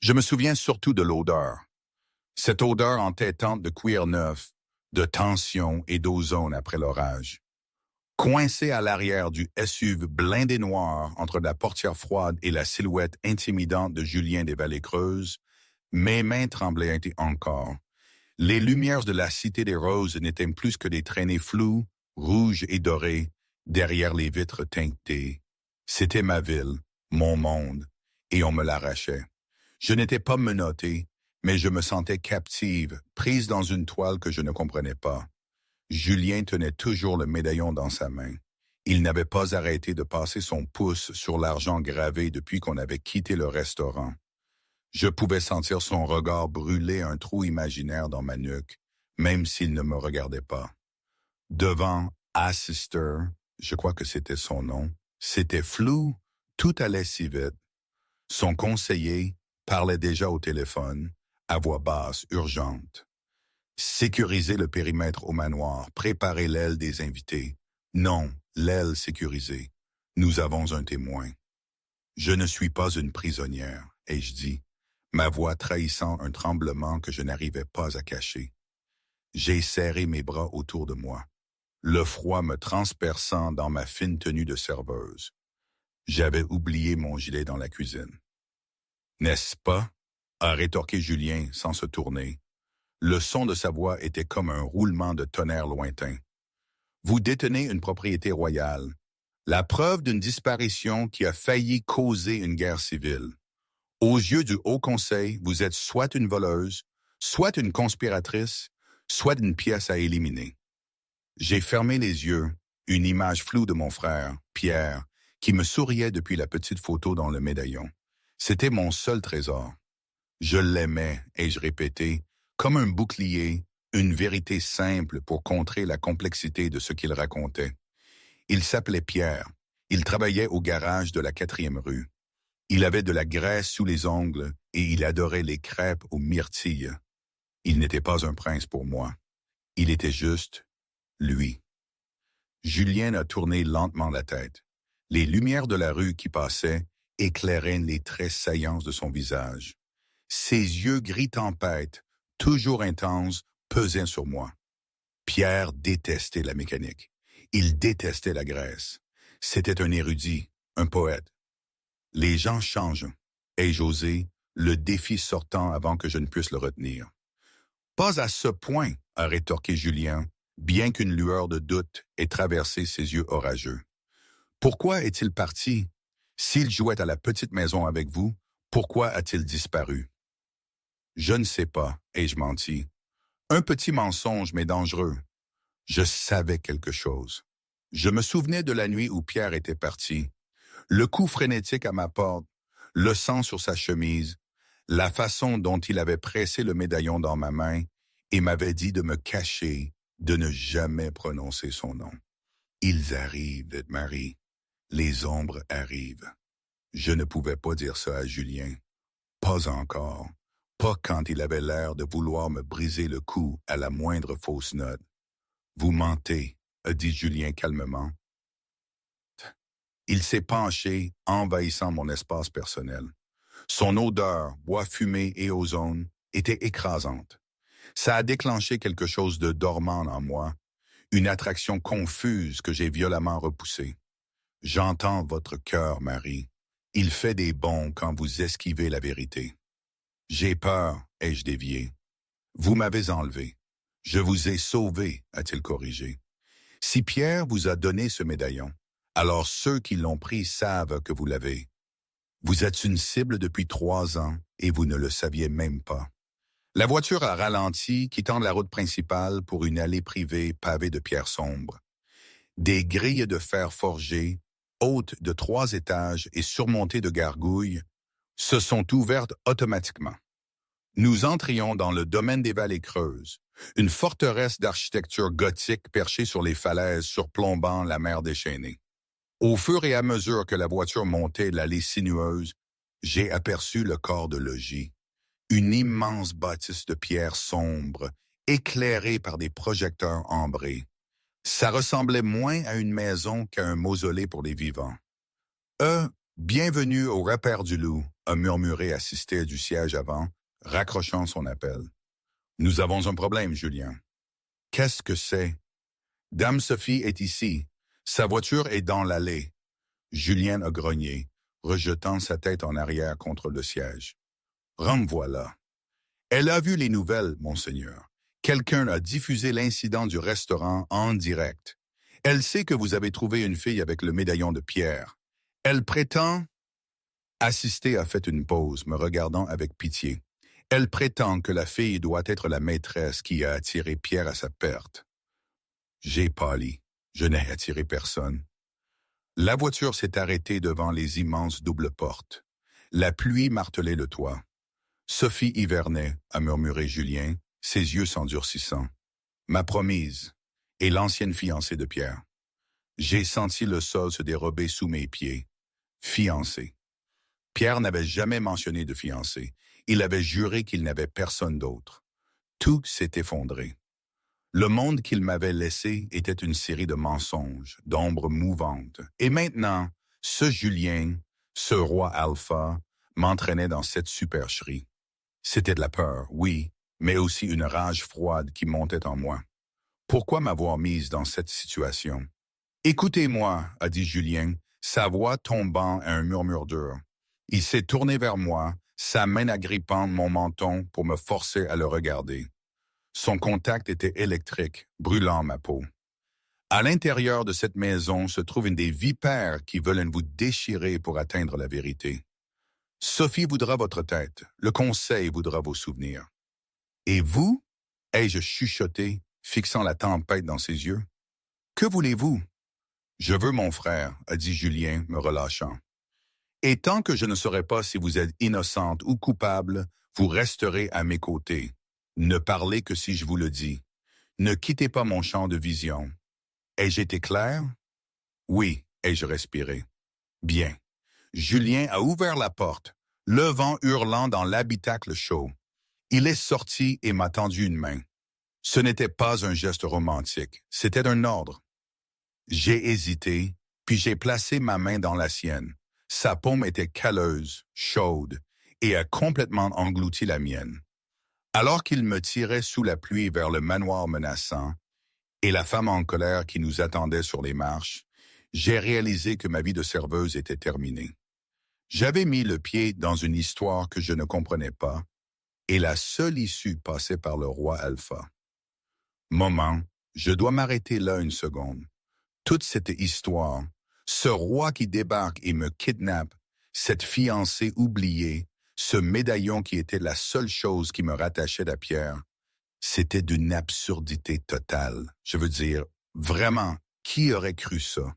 Je me souviens surtout de l'odeur. Cette odeur entêtante de cuir neuf, de tension et d'ozone après l'orage. Coincé à l'arrière du SUV blindé noir entre la portière froide et la silhouette intimidante de Julien des Vallées-Creuses, mes mains tremblaient encore. Les lumières de la Cité des Roses n'étaient plus que des traînées floues, rouges et dorées, derrière les vitres teintées. C'était ma ville, mon monde, et on me l'arrachait. Je n'étais pas menotté, mais je me sentais captive, prise dans une toile que je ne comprenais pas. Julien tenait toujours le médaillon dans sa main. Il n'avait pas arrêté de passer son pouce sur l'argent gravé depuis qu'on avait quitté le restaurant. Je pouvais sentir son regard brûler un trou imaginaire dans ma nuque, même s'il ne me regardait pas. Devant Assister, je crois que c'était son nom, c'était flou, tout allait si vite. Son conseiller parlait déjà au téléphone, à voix basse, urgente. Sécuriser le périmètre au manoir, préparer l'aile des invités. Non, l'aile sécurisée. Nous avons un témoin. Je ne suis pas une prisonnière, ai-je dit, ma voix trahissant un tremblement que je n'arrivais pas à cacher. J'ai serré mes bras autour de moi, le froid me transperçant dans ma fine tenue de serveuse. J'avais oublié mon gilet dans la cuisine. N'est-ce pas? A rétorqué Julien sans se tourner. Le son de sa voix était comme un roulement de tonnerre lointain. Vous détenez une propriété royale, la preuve d'une disparition qui a failli causer une guerre civile. Aux yeux du Haut Conseil, vous êtes soit une voleuse, soit une conspiratrice, soit une pièce à éliminer. J'ai fermé les yeux, une image floue de mon frère, Pierre, qui me souriait depuis la petite photo dans le médaillon. C'était mon seul trésor. Je l'aimais, ai-je répété, comme un bouclier, une vérité simple pour contrer la complexité de ce qu'il racontait. Il s'appelait Pierre. Il travaillait au garage de la 4e rue. Il avait de la graisse sous les ongles et il adorait les crêpes aux myrtilles. Il n'était pas un prince pour moi. Il était juste lui. Julien a tourné lentement la tête. Les lumières de la rue qui passaient éclairaient les traits saillants de son visage. Ses yeux gris tempête, toujours intenses, pesaient sur moi. Pierre détestait la mécanique. Il détestait la graisse. C'était un érudit, un poète. Les gens changent, ai-je osé, le défi sortant avant que je ne puisse le retenir. Pas à ce point, a rétorqué Julien, bien qu'une lueur de doute ait traversé ses yeux orageux. Pourquoi est-il parti? S'il jouait à la petite maison avec vous, pourquoi a-t-il disparu? Je ne sais pas, ai-je menti. Un petit mensonge, mais dangereux. Je savais quelque chose. Je me souvenais de la nuit où Pierre était parti. Le coup frénétique à ma porte, le sang sur sa chemise, la façon dont il avait pressé le médaillon dans ma main et m'avait dit de me cacher, de ne jamais prononcer son nom. Ils arrivent, Marie. Les ombres arrivent. Je ne pouvais pas dire ça à Julien. Pas encore. Pas quand il avait l'air de vouloir me briser le cou à la moindre fausse note. Vous mentez, a dit Julien calmement. Il s'est penché, envahissant mon espace personnel. Son odeur, bois fumé et ozone, était écrasante. Ça a déclenché quelque chose de dormant en moi, une attraction confuse que j'ai violemment repoussée. J'entends votre cœur, Marie. Il fait des bonds quand vous esquivez la vérité. J'ai peur, ai-je dévié. Vous m'avez enlevé. Je vous ai sauvé, a-t-il corrigé. Si Pierre vous a donné ce médaillon, alors ceux qui l'ont pris savent que vous l'avez. Vous êtes une cible depuis 3 ans et vous ne le saviez même pas. La voiture a ralenti, quittant la route principale pour une allée privée pavée de pierres sombres. Des grilles de fer forgé, hautes de 3 étages et surmontées de gargouilles, se sont ouvertes automatiquement. Nous entrions dans le domaine des Vallées-Creuses, une forteresse d'architecture gothique perchée sur les falaises surplombant la mer déchaînée. Au fur et à mesure que la voiture montait l'allée sinueuse, j'ai aperçu le corps de logis, une immense bâtisse de pierre sombre, éclairée par des projecteurs ambrés. Ça ressemblait moins à une maison qu'à un mausolée pour les vivants. Bienvenue au repère du loup, a murmuré assisté du siège avant, raccrochant son appel. Nous avons un problème, Julien. Qu'est-ce que c'est? Dame Sophie est ici. Sa voiture est dans l'allée. Julien a grogné, rejetant sa tête en arrière contre le siège. Renvoie-la. Elle a vu les nouvelles, monseigneur. Quelqu'un a diffusé l'incident du restaurant en direct. Elle sait que vous avez trouvé une fille avec le médaillon de pierre. Elle prétend... Assisté a fait une pause, me regardant avec pitié. Elle prétend que la fille doit être la maîtresse qui a attiré Pierre à sa perte. J'ai pâli. Je n'ai attiré personne. La voiture s'est arrêtée devant les immenses doubles portes. La pluie martelait le toit. Sophie hivernait, a murmuré Julien, ses yeux s'endurcissant. Ma promise et l'ancienne fiancée de Pierre. J'ai senti le sol se dérober sous mes pieds. Fiancée. Pierre n'avait jamais mentionné de fiancée. Il avait juré qu'il n'avait personne d'autre. Tout s'est effondré. Le monde qu'il m'avait laissé était une série de mensonges, d'ombres mouvantes. Et maintenant, ce Julien, ce roi alpha, m'entraînait dans cette supercherie. C'était de la peur, oui, mais aussi une rage froide qui montait en moi. Pourquoi m'avoir mise dans cette situation? Écoutez-moi, a dit Julien, sa voix tombant à un murmure dur. Il s'est tourné vers moi, sa main agrippant mon menton pour me forcer à le regarder. Son contact était électrique, brûlant ma peau. À l'intérieur de cette maison se trouve une des vipères qui veulent vous déchirer pour atteindre la vérité. Sophie voudra votre tête, le conseil voudra vos souvenirs. Et vous? Ai-je chuchoté, fixant la tempête dans ses yeux. Que voulez-vous? Je veux mon frère, a dit Julien, me relâchant. Et tant que je ne saurai pas si vous êtes innocente ou coupable, vous resterez à mes côtés. Ne parlez que si je vous le dis. Ne quittez pas mon champ de vision. Ai-je été clair? Oui, ai-je respiré. Bien. Julien a ouvert la porte, le vent hurlant dans l'habitacle chaud. Il est sorti et m'a tendu une main. Ce n'était pas un geste romantique, c'était un ordre. J'ai hésité, puis j'ai placé ma main dans la sienne. Sa paume était calleuse, chaude, et a complètement englouti la mienne. Alors qu'il me tirait sous la pluie vers le manoir menaçant, et la femme en colère qui nous attendait sur les marches, j'ai réalisé que ma vie de serveuse était terminée. J'avais mis le pied dans une histoire que je ne comprenais pas, et la seule issue passait par le roi Alpha. Moment, je dois m'arrêter là une seconde. Toute cette histoire, ce roi qui débarque et me kidnappe, cette fiancée oubliée, ce médaillon qui était la seule chose qui me rattachait à Pierre, c'était d'une absurdité totale. Je veux dire, vraiment, qui aurait cru ça?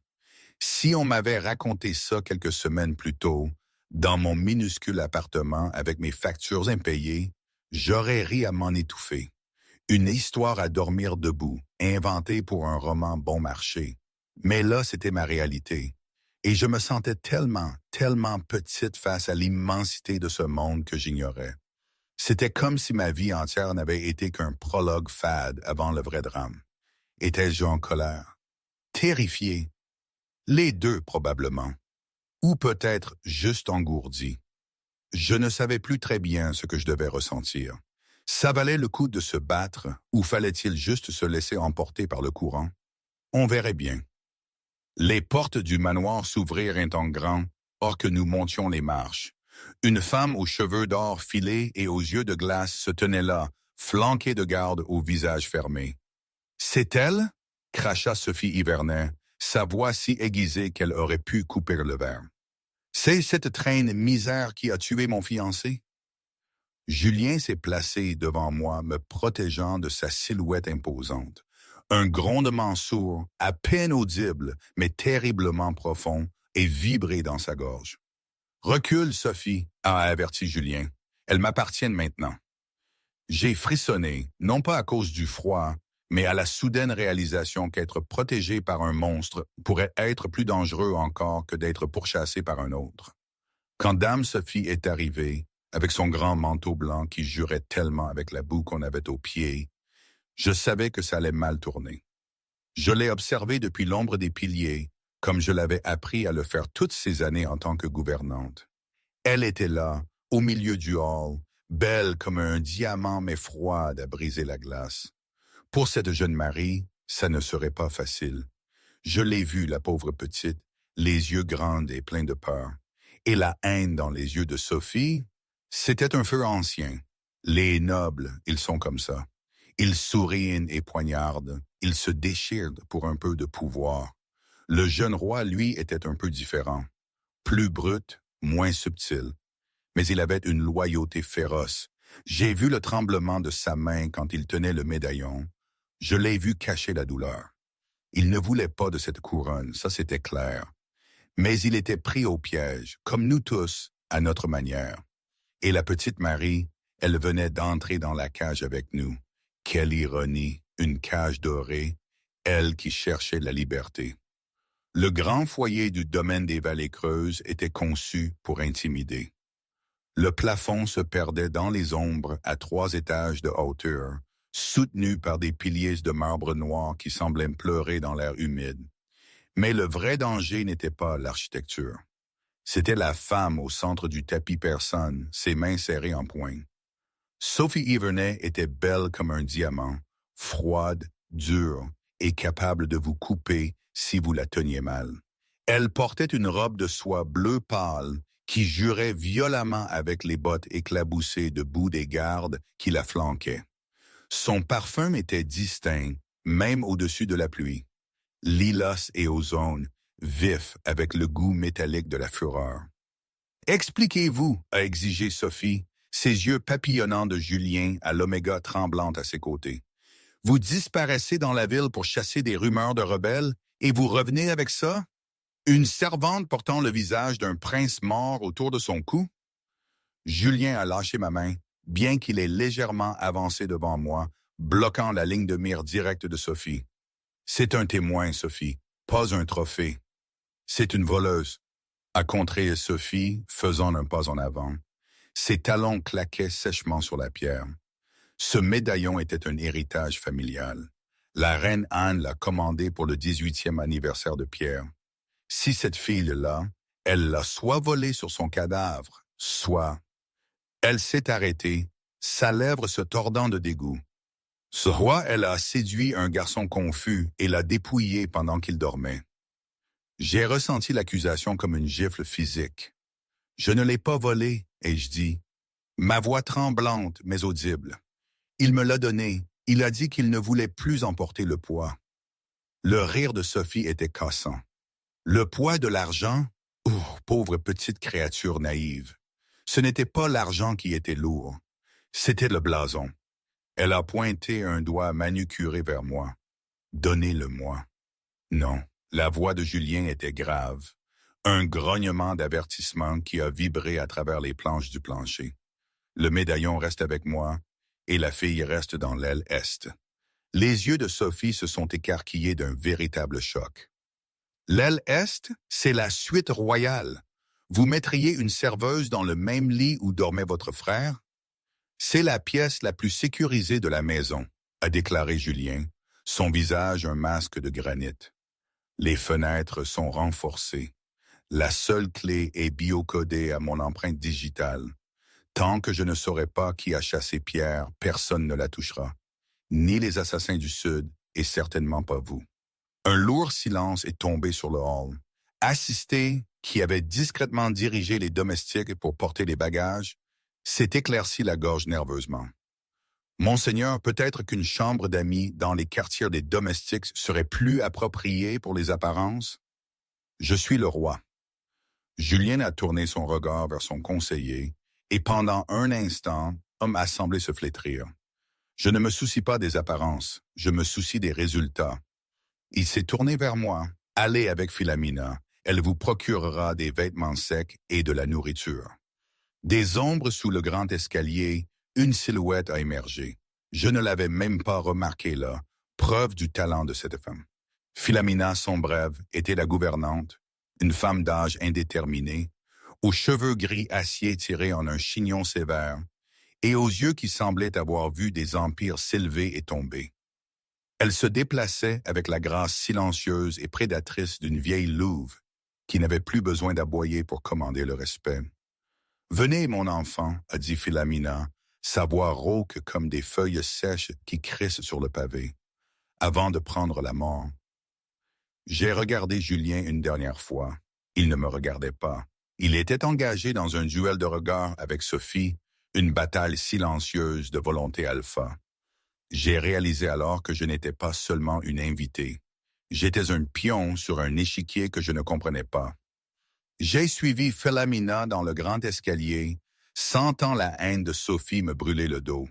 Si on m'avait raconté ça quelques semaines plus tôt, dans mon minuscule appartement avec mes factures impayées, j'aurais ri à m'en étouffer. Une histoire à dormir debout, inventée pour un roman bon marché. Mais là, c'était ma réalité. Et je me sentais tellement, tellement petite face à l'immensité de ce monde que j'ignorais. C'était comme si ma vie entière n'avait été qu'un prologue fade avant le vrai drame. Étais-je en colère? Terrifié? Les deux, probablement. Ou peut-être juste engourdi. Je ne savais plus très bien ce que je devais ressentir. Ça valait le coup de se battre ou fallait-il juste se laisser emporter par le courant? On verrait bien. Les portes du manoir s'ouvrirent un temps grand, or que nous montions les marches. Une femme aux cheveux d'or filés et aux yeux de glace se tenait là, flanquée de gardes au visage fermé. « C'est elle ?» cracha Sophie Hivernet, sa voix si aiguisée qu'elle aurait pu couper le verre. « C'est cette traîne misère qui a tué mon fiancé ?» Julien s'est placé devant moi, me protégeant de sa silhouette imposante. Un grondement sourd, à peine audible, mais terriblement profond, et vibré dans sa gorge. « Recule, Sophie, a averti Julien. Elles m'appartiennent maintenant. » J'ai frissonné, non pas à cause du froid, mais à la soudaine réalisation qu'être protégé par un monstre pourrait être plus dangereux encore que d'être pourchassé par un autre. Quand Dame Sophie est arrivée, avec son grand manteau blanc qui jurait tellement avec la boue qu'on avait aux pieds, je savais que ça allait mal tourner. Je l'ai observée depuis l'ombre des piliers, comme je l'avais appris à le faire toutes ces années en tant que gouvernante. Elle était là, au milieu du hall, belle comme un diamant mais froide à briser la glace. Pour cette jeune Marie, ça ne serait pas facile. Je l'ai vue, la pauvre petite, les yeux grands et pleins de peur. Et la haine dans les yeux de Sophie, c'était un feu ancien. Les nobles, ils sont comme ça. Ils sourient et poignardent, ils se déchirent pour un peu de pouvoir. Le jeune roi, lui, était un peu différent. Plus brut, moins subtil. Mais il avait une loyauté féroce. J'ai vu le tremblement de sa main quand il tenait le médaillon. Je l'ai vu cacher la douleur. Il ne voulait pas de cette couronne, ça c'était clair. Mais il était pris au piège, comme nous tous, à notre manière. Et la petite Marie, elle venait d'entrer dans la cage avec nous. Quelle ironie, une cage dorée, elle qui cherchait la liberté. Le grand foyer du domaine des Vallées Creuses était conçu pour intimider. Le plafond se perdait dans les ombres à 3 étages de hauteur, soutenu par des piliers de marbre noir qui semblaient pleurer dans l'air humide. Mais le vrai danger n'était pas l'architecture. C'était la femme au centre du tapis persane, ses mains serrées en poing. Sophie Ivernay était belle comme un diamant, froide, dure et capable de vous couper si vous la teniez mal. Elle portait une robe de soie bleu pâle qui jurait violemment avec les bottes éclaboussées de bout des gardes qui la flanquaient. Son parfum était distinct, même au-dessus de la pluie. Lilas et ozone, vif avec le goût métallique de la fureur. « Expliquez-vous » a exigé Sophie, ses yeux papillonnants de Julien à l'oméga tremblante à ses côtés. « Vous disparaissez dans la ville pour chasser des rumeurs de rebelles et vous revenez avec ça? Une servante portant le visage d'un prince mort autour de son cou? » Julien a lâché ma main, bien qu'il ait légèrement avancé devant moi, bloquant la ligne de mire directe de Sophie. « C'est un témoin, Sophie, pas un trophée. C'est une voleuse. » A contré Sophie, faisant un pas en avant. Ses talons claquaient sèchement sur la pierre. Ce médaillon était un héritage familial. La reine Anne l'a commandé pour le 18e anniversaire de Pierre. Si cette fille-là, elle l'a soit volé sur son cadavre, soit... Elle s'est arrêtée, sa lèvre se tordant de dégoût. Soit elle a séduit un garçon confus et l'a dépouillé pendant qu'il dormait. J'ai ressenti l'accusation comme une gifle physique. Je ne l'ai pas volé, ai-je dit. Ma voix tremblante mais audible. Il me l'a donné. Il a dit qu'il ne voulait plus en porter le poids. Le rire de Sophie était cassant. Le poids de l'argent? Oh, pauvre petite créature naïve. Ce n'était pas l'argent qui était lourd. C'était le blason. Elle a pointé un doigt manucuré vers moi. Donnez-le-moi. Non, la voix de Julien était grave. Un grognement d'avertissement qui a vibré à travers les planches du plancher. Le médaillon reste avec moi et la fille reste dans l'aile est. Les yeux de Sophie se sont écarquillés d'un véritable choc. L'aile est, c'est la suite royale. Vous mettriez une serveuse dans le même lit où dormait votre frère? C'est la pièce la plus sécurisée de la maison, a déclaré Julien, son visage un masque de granit. Les fenêtres sont renforcées. La seule clé est biocodée à mon empreinte digitale. Tant que je ne saurai pas qui a chassé Pierre, personne ne la touchera. Ni les assassins du Sud, et certainement pas vous. Un lourd silence est tombé sur le hall. Assisté, qui avait discrètement dirigé les domestiques pour porter les bagages, s'est éclairci la gorge nerveusement. Monseigneur, peut-être qu'une chambre d'amis dans les quartiers des domestiques serait plus appropriée pour les apparences? Je suis le roi. Julien a tourné son regard vers son conseiller, et pendant un instant, homme a semblé se flétrir. Je ne me soucie pas des apparences, je me soucie des résultats. Il s'est tourné vers moi. Allez avec Philomena, elle vous procurera des vêtements secs et de la nourriture. Des ombres sous le grand escalier, une silhouette a émergé. Je ne l'avais même pas remarqué là, preuve du talent de cette femme. Philomena Sombrève était la gouvernante, une femme d'âge indéterminé, aux cheveux gris acier tirés en un chignon sévère, et aux yeux qui semblaient avoir vu des empires s'élever et tomber. Elle se déplaçait avec la grâce silencieuse et prédatrice d'une vieille louve qui n'avait plus besoin d'aboyer pour commander le respect. « Venez, mon enfant, a dit Philomena, sa voix rauque comme des feuilles sèches qui crissent sur le pavé, avant de prendre la mort. » J'ai regardé Julien une dernière fois. Il ne me regardait pas. Il était engagé dans un duel de regards avec Sophie, une bataille silencieuse de volonté alpha. J'ai réalisé alors que je n'étais pas seulement une invitée. J'étais un pion sur un échiquier que je ne comprenais pas. J'ai suivi Philomena dans le grand escalier, sentant la haine de Sophie me brûler le dos.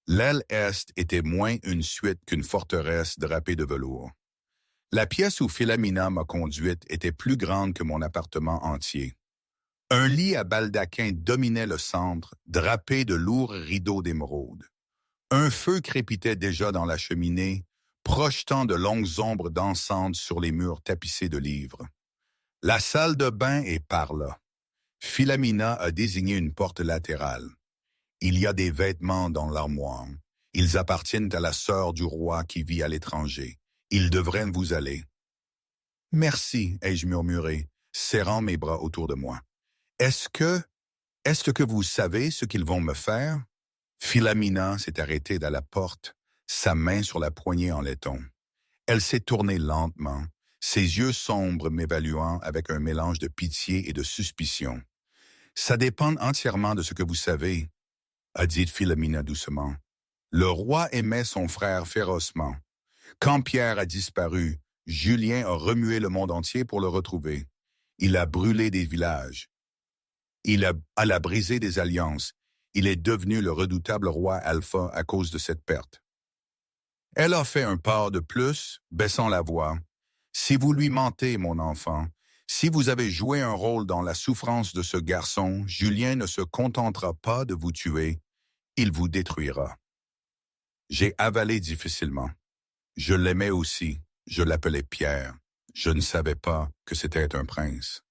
L'aile est était moins une suite qu'une forteresse drapée de velours. La pièce où Philomena m'a conduite était plus grande que mon appartement entier. Un lit à baldaquin dominait le centre, drapé de lourds rideaux d'émeraude. Un feu crépitait déjà dans la cheminée, projetant de longues ombres dansantes sur les murs tapissés de livres. La salle de bain est par là. Philomena a désigné une porte latérale. Il y a des vêtements dans l'armoire. Ils appartiennent à la sœur du roi qui vit à l'étranger. Ils devraient vous aller. « Merci, ai-je murmuré, serrant mes bras autour de moi. Est-ce que vous savez ce qu'ils vont me faire? » Philomena s'est arrêtée à la porte, sa main sur la poignée en laiton. Elle s'est tournée lentement, ses yeux sombres m'évaluant avec un mélange de pitié et de suspicion. « Ça dépend entièrement de ce que vous savez, » a dit Philomena doucement. Le roi aimait son frère férocement. Quand Pierre a disparu, Julien a remué le monde entier pour le retrouver. Il a brûlé des villages. Elle a brisé des alliances. Il est devenu le redoutable roi Alpha à cause de cette perte. Elle a fait un pas de plus, baissant la voix. « Si vous lui mentez, mon enfant, si vous avez joué un rôle dans la souffrance de ce garçon, Julien ne se contentera pas de vous tuer, il vous détruira. » J'ai avalé difficilement. Je l'aimais aussi, je l'appelais Pierre. Je ne savais pas que c'était un prince.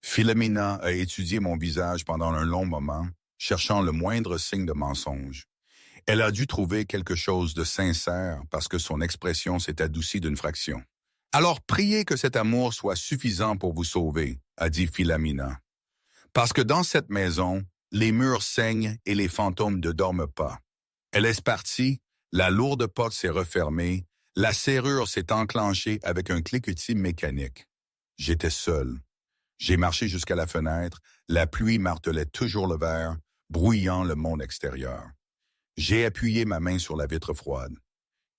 Philomena a étudié mon visage pendant un long moment, cherchant le moindre signe de mensonge. Elle a dû trouver quelque chose de sincère parce que son expression s'est adoucie d'une fraction. « Alors priez que cet amour soit suffisant pour vous sauver, » a dit Philomena. « Parce que dans cette maison, les murs saignent et les fantômes ne dorment pas. » Elle est partie, la lourde porte s'est refermée, la serrure s'est enclenchée avec un cliquetis mécanique. J'étais seul. J'ai marché jusqu'à la fenêtre, la pluie martelait toujours le verre, brouillant le monde extérieur. J'ai appuyé ma main sur la vitre froide.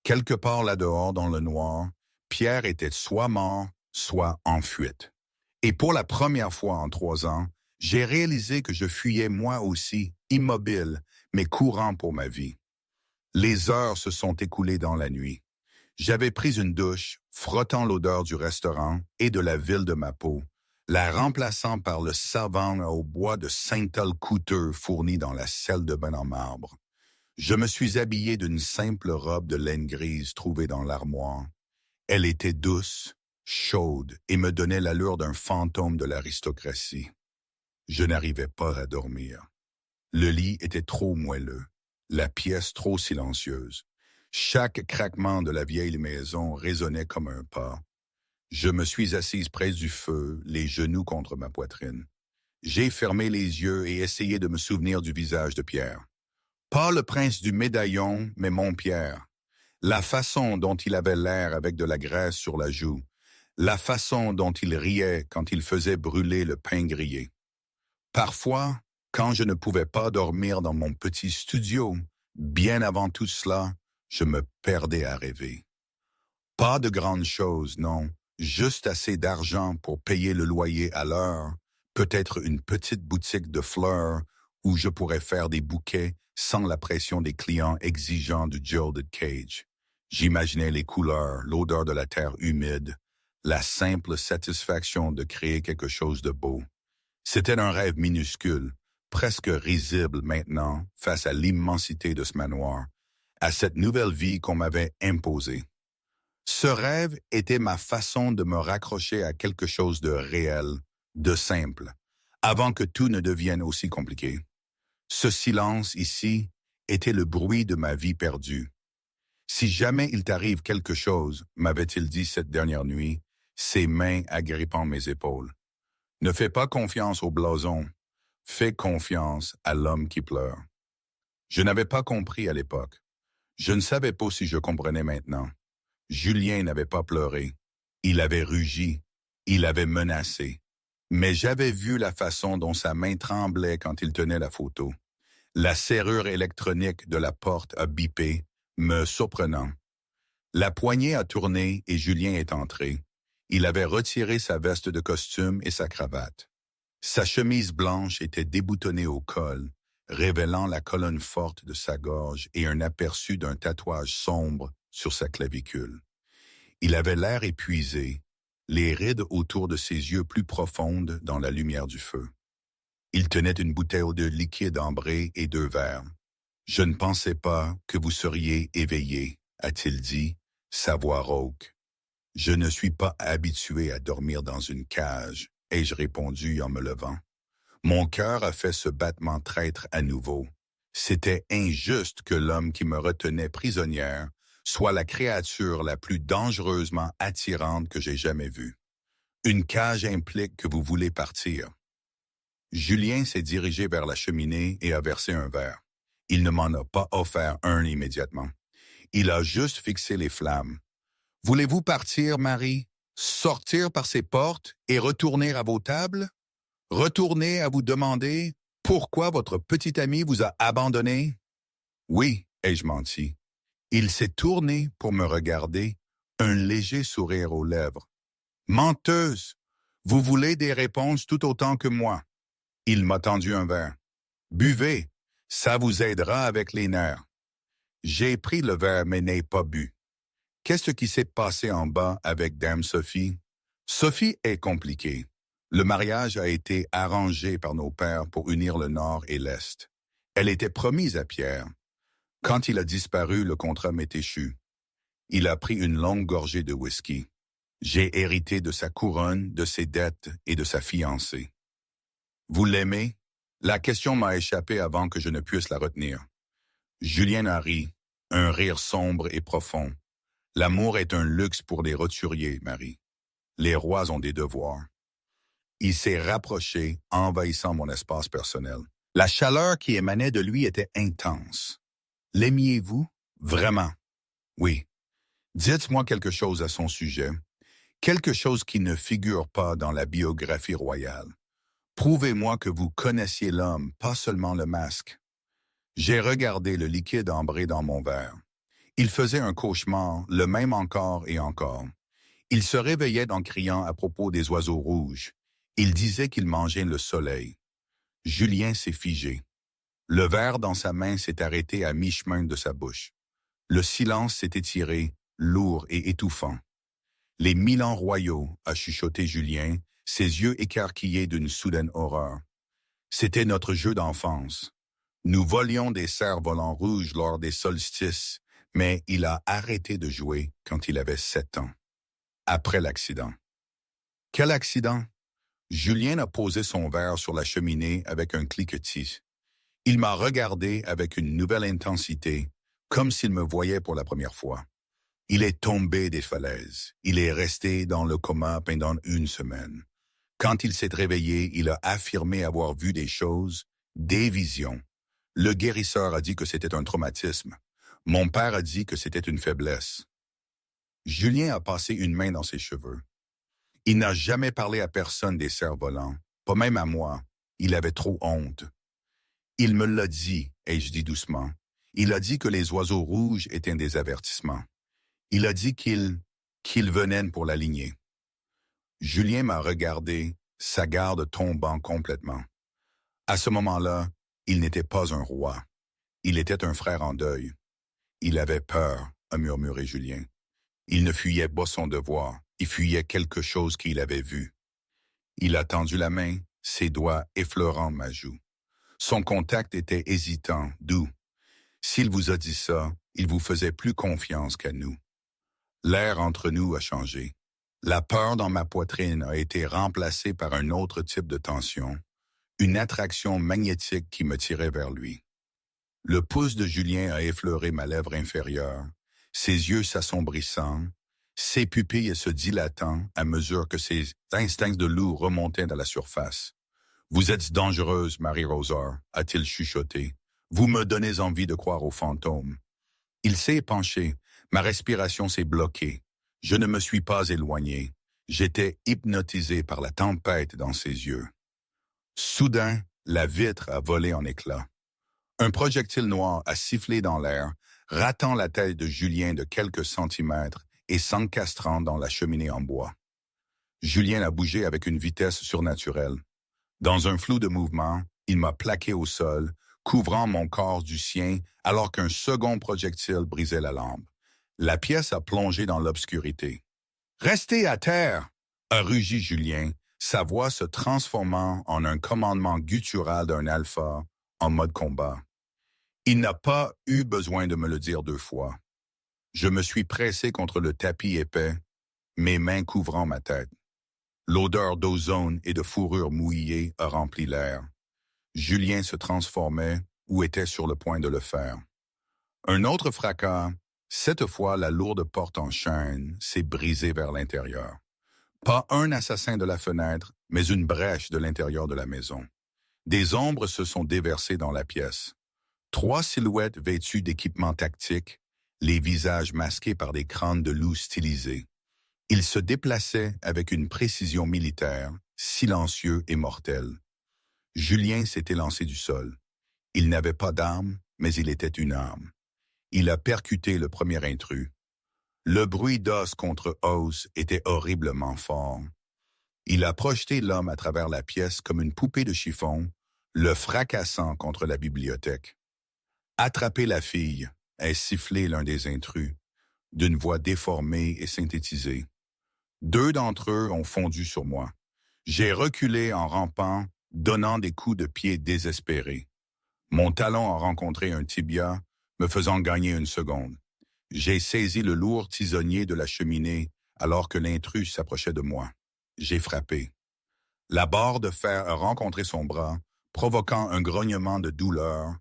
Quelque part là-dehors, dans le noir, Pierre était soit mort, soit en fuite. Et pour la première fois en 3 ans, j'ai réalisé que je fuyais moi aussi, immobile, mais courant pour ma vie. Les heures se sont écoulées dans la nuit. J'avais pris une douche, frottant l'odeur du restaurant et de la ville de ma peau, la remplaçant par le savon au bois de synthol coûteux fourni dans la salle de bain en marbre. Je me suis habillé d'une simple robe de laine grise trouvée dans l'armoire. Elle était douce, chaude et me donnait l'allure d'un fantôme de l'aristocratie. Je n'arrivais pas à dormir. Le lit était trop moelleux, la pièce trop silencieuse. Chaque craquement de la vieille maison résonnait comme un pas. Je me suis assise près du feu, les genoux contre ma poitrine. J'ai fermé les yeux et essayé de me souvenir du visage de Pierre. Pas le prince du médaillon, mais mon Pierre. La façon dont il avait l'air avec de la graisse sur la joue. La façon dont il riait quand il faisait brûler le pain grillé. Parfois, quand je ne pouvais pas dormir dans mon petit studio, bien avant tout cela, je me perdais à rêver. Pas de grandes choses, non, juste assez d'argent pour payer le loyer à l'heure, peut-être une petite boutique de fleurs où je pourrais faire des bouquets sans la pression des clients exigeants du Gilded Cage. J'imaginais les couleurs, l'odeur de la terre humide, la simple satisfaction de créer quelque chose de beau. C'était un rêve minuscule, presque risible maintenant face à l'immensité de ce manoir, à cette nouvelle vie qu'on m'avait imposée. Ce rêve était ma façon de me raccrocher à quelque chose de réel, de simple, avant que tout ne devienne aussi compliqué. Ce silence ici était le bruit de ma vie perdue. Si jamais il t'arrive quelque chose, m'avait-il dit cette dernière nuit, ses mains agrippant mes épaules. Ne fais pas confiance au blason, fais confiance à l'homme qui pleure. Je n'avais pas compris à l'époque. Je ne savais pas si je comprenais maintenant. Julien n'avait pas pleuré. Il avait rugi. Il avait menacé. Mais j'avais vu la façon dont sa main tremblait quand il tenait la photo. La serrure électronique de la porte a bipé, me surprenant. La poignée a tourné et Julien est entré. Il avait retiré sa veste de costume et sa cravate. Sa chemise blanche était déboutonnée au col, révélant la colonne forte de sa gorge et un aperçu d'un tatouage sombre sur sa clavicule. Il avait l'air épuisé, les rides autour de ses yeux plus profondes dans la lumière du feu. Il tenait une bouteille de liquide ambré et 2 verres. « Je ne pensais pas que vous seriez éveillé, a-t-il dit, sa voix rauque. « Je ne suis pas habitué à dormir dans une cage, ai-je répondu en me levant. Mon cœur a fait ce battement traître à nouveau. C'était injuste que l'homme qui me retenait prisonnière soit la créature la plus dangereusement attirante que j'ai jamais vue. Une cage implique que vous voulez partir. » Julien s'est dirigé vers la cheminée et a versé un verre. Il ne m'en a pas offert un immédiatement. Il a juste fixé les flammes. « Voulez-vous partir, Marie? Sortir par ces portes et retourner à vos tables? Retourner à vous demander pourquoi votre petit ami vous a abandonné? » « Oui, ai-je menti. » Il s'est tourné pour me regarder, un léger sourire aux lèvres. « Menteuse! Vous voulez des réponses tout autant que moi. » Il m'a tendu un verre. « Buvez, ça vous aidera avec les nerfs. » J'ai pris le verre mais n'ai pas bu. Qu'est-ce qui s'est passé en bas avec Dame Sophie? Sophie est compliquée. Le mariage a été arrangé par nos pères pour unir le Nord et l'Est. Elle était promise à Pierre. Quand il a disparu, le contrat m'est échu. Il a pris une longue gorgée de whisky. J'ai hérité de sa couronne, de ses dettes et de sa fiancée. Vous l'aimez? La question m'a échappé avant que je ne puisse la retenir. Julien a ri, un rire sombre et profond. L'amour est un luxe pour les roturiers, Marie. Les rois ont des devoirs. Il s'est rapproché, envahissant mon espace personnel. La chaleur qui émanait de lui était intense. L'aimiez-vous? Vraiment? Oui. Dites-moi quelque chose à son sujet. Quelque chose qui ne figure pas dans la biographie royale. Prouvez-moi que vous connaissiez l'homme, pas seulement le masque. J'ai regardé le liquide ambré dans mon verre. Il faisait un cauchemar, le même encore et encore. Il se réveillait en criant à propos des oiseaux rouges. Il disait qu'il mangeait le soleil. Julien s'est figé. Le verre dans sa main s'est arrêté à mi-chemin de sa bouche. Le silence s'est étiré, lourd et étouffant. Les 1000 ans royaux, a chuchoté Julien, ses yeux écarquillés d'une soudaine horreur. C'était notre jeu d'enfance. Nous volions des cerfs-volants rouges lors des solstices, mais il a arrêté de jouer quand il avait 7 ans. Après l'accident. Quel accident? Julien a posé son verre sur la cheminée avec un cliquetis. Il m'a regardé avec une nouvelle intensité, comme s'il me voyait pour la première fois. Il est tombé des falaises. Il est resté dans le coma pendant 1 semaine. Quand il s'est réveillé, il a affirmé avoir vu des choses, des visions. Le guérisseur a dit que c'était un traumatisme. Mon père a dit que c'était une faiblesse. Julien a passé une main dans ses cheveux. Il n'a jamais parlé à personne des cerfs-volants, pas même à moi. Il avait trop honte. Il me l'a dit, ai-je dit doucement. Il a dit que les oiseaux rouges étaient des avertissements. Il a dit qu'il venait pour l'aligner. Julien m'a regardé, sa garde tombant complètement. À ce moment-là, il n'était pas un roi. Il était un frère en deuil. Il avait peur, a murmuré Julien. Il ne fuyait pas son devoir, il fuyait quelque chose qu'il avait vu. Il a tendu la main, ses doigts effleurant ma joue. Son contact était hésitant, doux. S'il vous a dit ça, il vous faisait plus confiance qu'à nous. L'air entre nous a changé. La peur dans ma poitrine a été remplacée par un autre type de tension, une attraction magnétique qui me tirait vers lui. Le pouce de Julien a effleuré ma lèvre inférieure. ses yeux s'assombrissant, ses pupilles se dilatant à mesure que ses instincts de loup remontaient à la surface. « Vous êtes dangereuse, Marie Rosar, a-t-il chuchoté. Vous me donnez envie de croire aux fantômes. Il s'est épanché, ma respiration s'est bloquée. Je ne me suis pas éloigné. J'étais hypnotisé par la tempête dans ses yeux. Soudain, la vitre a volé en éclats. Un projectile noir a sifflé dans l'air, ratant la tête de Julien de quelques centimètres et s'encastrant dans la cheminée en bois. Julien a bougé avec une vitesse surnaturelle. Dans un flou de mouvement, il m'a plaqué au sol, couvrant mon corps du sien alors qu'un second projectile brisait la lampe. La pièce a plongé dans l'obscurité. « Restez à terre !» a rugi Julien, sa voix se transformant en un commandement guttural d'un alpha en mode combat. Il n'a pas eu besoin de me le dire 2 fois. Je me suis pressé contre le tapis épais, mes mains couvrant ma tête. L'odeur d'ozone et de fourrure mouillée a rempli l'air. Julien se transformait ou était sur le point de le faire. Un autre fracas, cette fois la lourde porte en chêne, s'est brisée vers l'intérieur. Pas un assassin de la fenêtre, mais une brèche de l'intérieur de la maison. Des ombres se sont déversées dans la pièce. 3 silhouettes vêtues d'équipements tactiques, les visages masqués par des crânes de loups stylisés. Ils se déplaçaient avec une précision militaire, silencieux et mortel. Julien s'était lancé du sol. Il n'avait pas d'arme, mais il était une arme. Il a percuté le premier intrus. Le bruit d'os contre os était horriblement fort. Il a projeté l'homme à travers la pièce comme une poupée de chiffon, le fracassant contre la bibliothèque. « Attrapez la fille !» a sifflé l'un des intrus, d'une voix déformée et synthétisée. 2 d'entre eux ont fondu sur moi. J'ai reculé en rampant, donnant des coups de pied désespérés. Mon talon a rencontré un tibia, me faisant gagner 1 seconde. J'ai saisi le lourd tisonnier de la cheminée alors que l'intrus s'approchait de moi. J'ai frappé. La barre de fer a rencontré son bras, provoquant un grognement de douleur,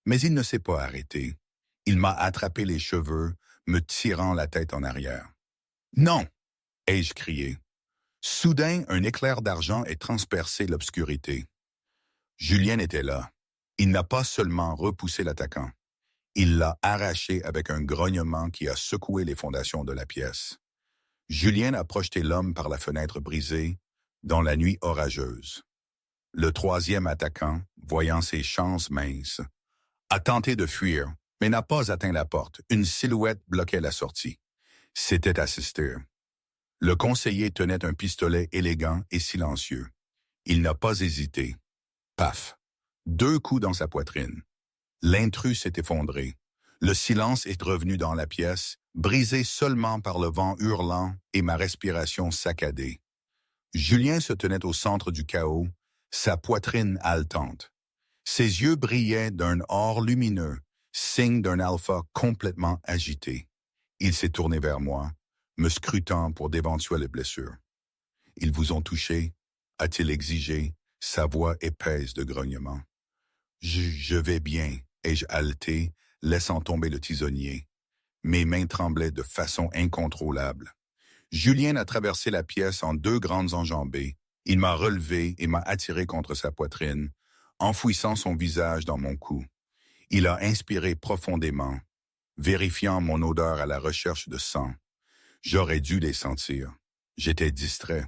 mais il ne s'est pas arrêté. Il m'a attrapé les cheveux, me tirant la tête en arrière. « Non !» ai-je crié. Soudain, un éclair d'argent est transpercé l'obscurité. Julien était là. Il n'a pas seulement repoussé l'attaquant. Il l'a arraché avec un grognement qui a secoué les fondations de la pièce. Julien a projeté l'homme par la fenêtre brisée, dans la nuit orageuse. Le 3e attaquant, voyant ses chances minces, a tenté de fuir, mais n'a pas atteint la porte. Une silhouette bloquait la sortie. C'était Assister. Le conseiller tenait un pistolet élégant et silencieux. Il n'a pas hésité. Paf! 2 coups dans sa poitrine. L'intrus s'est effondré. Le silence est revenu dans la pièce, brisé seulement par le vent hurlant et ma respiration saccadée. Julien se tenait au centre du chaos, sa poitrine haletante. Ses yeux brillaient d'un or lumineux, signe d'un alpha complètement agité. Il s'est tourné vers moi, me scrutant pour d'éventuelles blessures. « Ils vous ont touché ?» a-t-il exigé, sa voix épaisse de grognement. « Je vais bien », ai-je haleté, laissant tomber le tisonnier. Mes mains tremblaient de façon incontrôlable. Julien a traversé la pièce en 2 grandes enjambées. Il m'a relevé et m'a attiré contre sa poitrine, enfouissant son visage dans mon cou. Il a inspiré profondément, vérifiant mon odeur à la recherche de sang. J'aurais dû les sentir. J'étais distrait.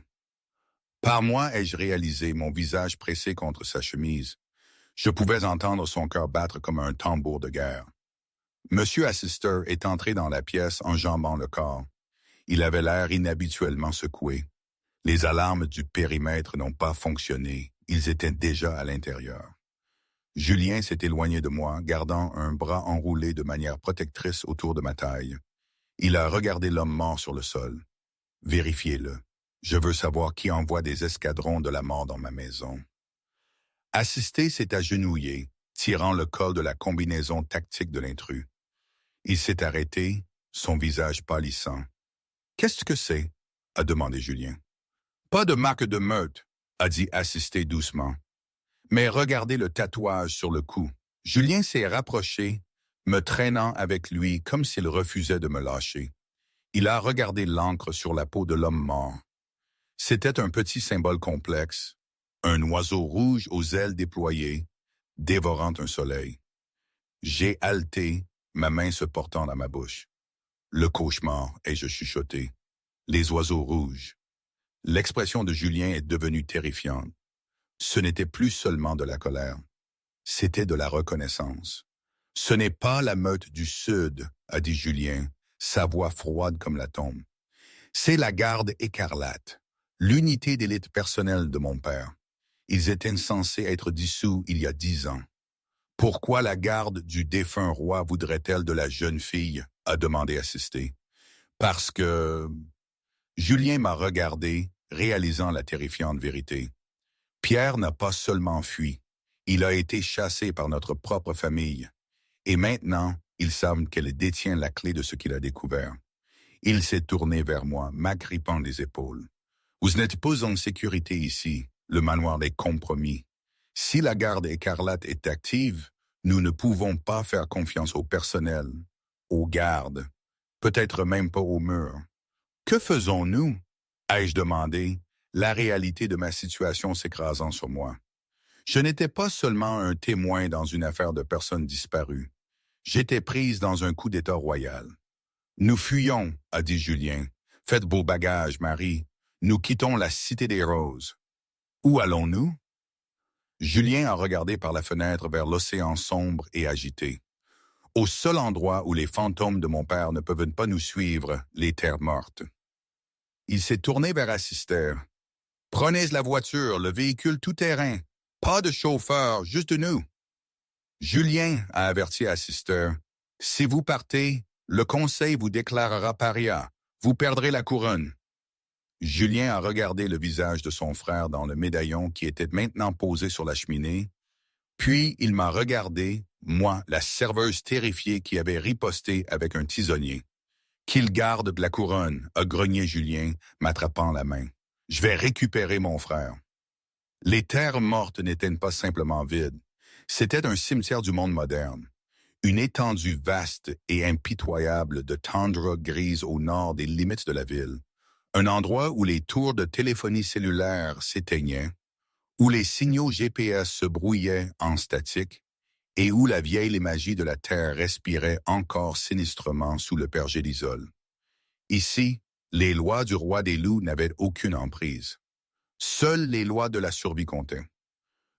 Par moi ai-je réalisé mon visage pressé contre sa chemise. Je pouvais entendre son cœur battre comme un tambour de guerre. Monsieur Assister est entré dans la pièce enjambant le corps. Il avait l'air inhabituellement secoué. Les alarmes du périmètre n'ont pas fonctionné. Ils étaient déjà à l'intérieur. Julien s'est éloigné de moi, gardant un bras enroulé de manière protectrice autour de ma taille. Il a regardé l'homme mort sur le sol. Vérifiez-le. Je veux savoir qui envoie des escadrons de la mort dans ma maison. Assisté s'est agenouillé, tirant le col de la combinaison tactique de l'intrus. Il s'est arrêté, son visage pâlissant. « Qu'est-ce que c'est ?» a demandé Julien. « Pas de marque de meurtre » a dit Assisté doucement. « Mais regardez le tatouage sur le cou. » Julien s'est rapproché, me traînant avec lui comme s'il refusait de me lâcher. Il a regardé l'encre sur la peau de l'homme mort. C'était un petit symbole complexe, un oiseau rouge aux ailes déployées, dévorant un soleil. J'ai haleté, ma main se portant dans ma bouche. Le cauchemar, ai-je chuchoté. Les oiseaux rouges. L'expression de Julien est devenue terrifiante. Ce n'était plus seulement de la colère. C'était de la reconnaissance. Ce n'est pas la meute du Sud, a dit Julien, sa voix froide comme la tombe. C'est la garde écarlate, l'unité d'élite personnelle de mon père. Ils étaient censés être dissous il y a 10 ans. Pourquoi la garde du défunt roi voudrait-elle de la jeune fille, a demandé Assisté. Parce que... Julien m'a regardé, réalisant la terrifiante vérité. Pierre n'a pas seulement fui, il a été chassé par notre propre famille. Et maintenant, il semble qu'elle détient la clé de ce qu'il a découvert. Il s'est tourné vers moi, m'agrippant les épaules. Vous n'êtes pas en sécurité ici, le manoir est compromis. Si la garde écarlate est active, nous ne pouvons pas faire confiance au personnel, aux gardes, peut-être même pas au mur. Que faisons-nous? Ai-je demandé, la réalité de ma situation s'écrasant sur moi. Je n'étais pas seulement un témoin dans une affaire de personnes disparues. J'étais prise dans un coup d'état royal. Nous fuyons, a dit Julien. Faites vos bagages, Marie. Nous quittons la Cité des Roses. Où allons-nous? Julien a regardé par la fenêtre vers l'océan sombre et agité. Au seul endroit où les fantômes de mon père ne peuvent pas nous suivre, les terres mortes. Il s'est tourné vers Assister. Prenez la voiture, le véhicule tout-terrain. Pas de chauffeur, juste nous. Julien a averti Assister. Si vous partez, le conseil vous déclarera paria. Vous perdrez la couronne. Julien a regardé le visage de son frère dans le médaillon qui était maintenant posé sur la cheminée. Puis il m'a regardé, moi, la serveuse terrifiée qui avait riposté avec un tisonnier. Qu'il garde de la couronne, a grogné Julien, m'attrapant la main. Je vais récupérer mon frère. Les terres mortes n'étaient pas simplement vides. C'était un cimetière du monde moderne. Une étendue vaste et impitoyable de tundra grise au nord des limites de la ville. Un endroit où les tours de téléphonie cellulaire s'éteignaient, où les signaux GPS se brouillaient en statique et où la vieille magie de la terre respirait encore sinistrement sous le pergélisol. Ici, les lois du roi des loups n'avaient aucune emprise. Seules les lois de la survie comptaient.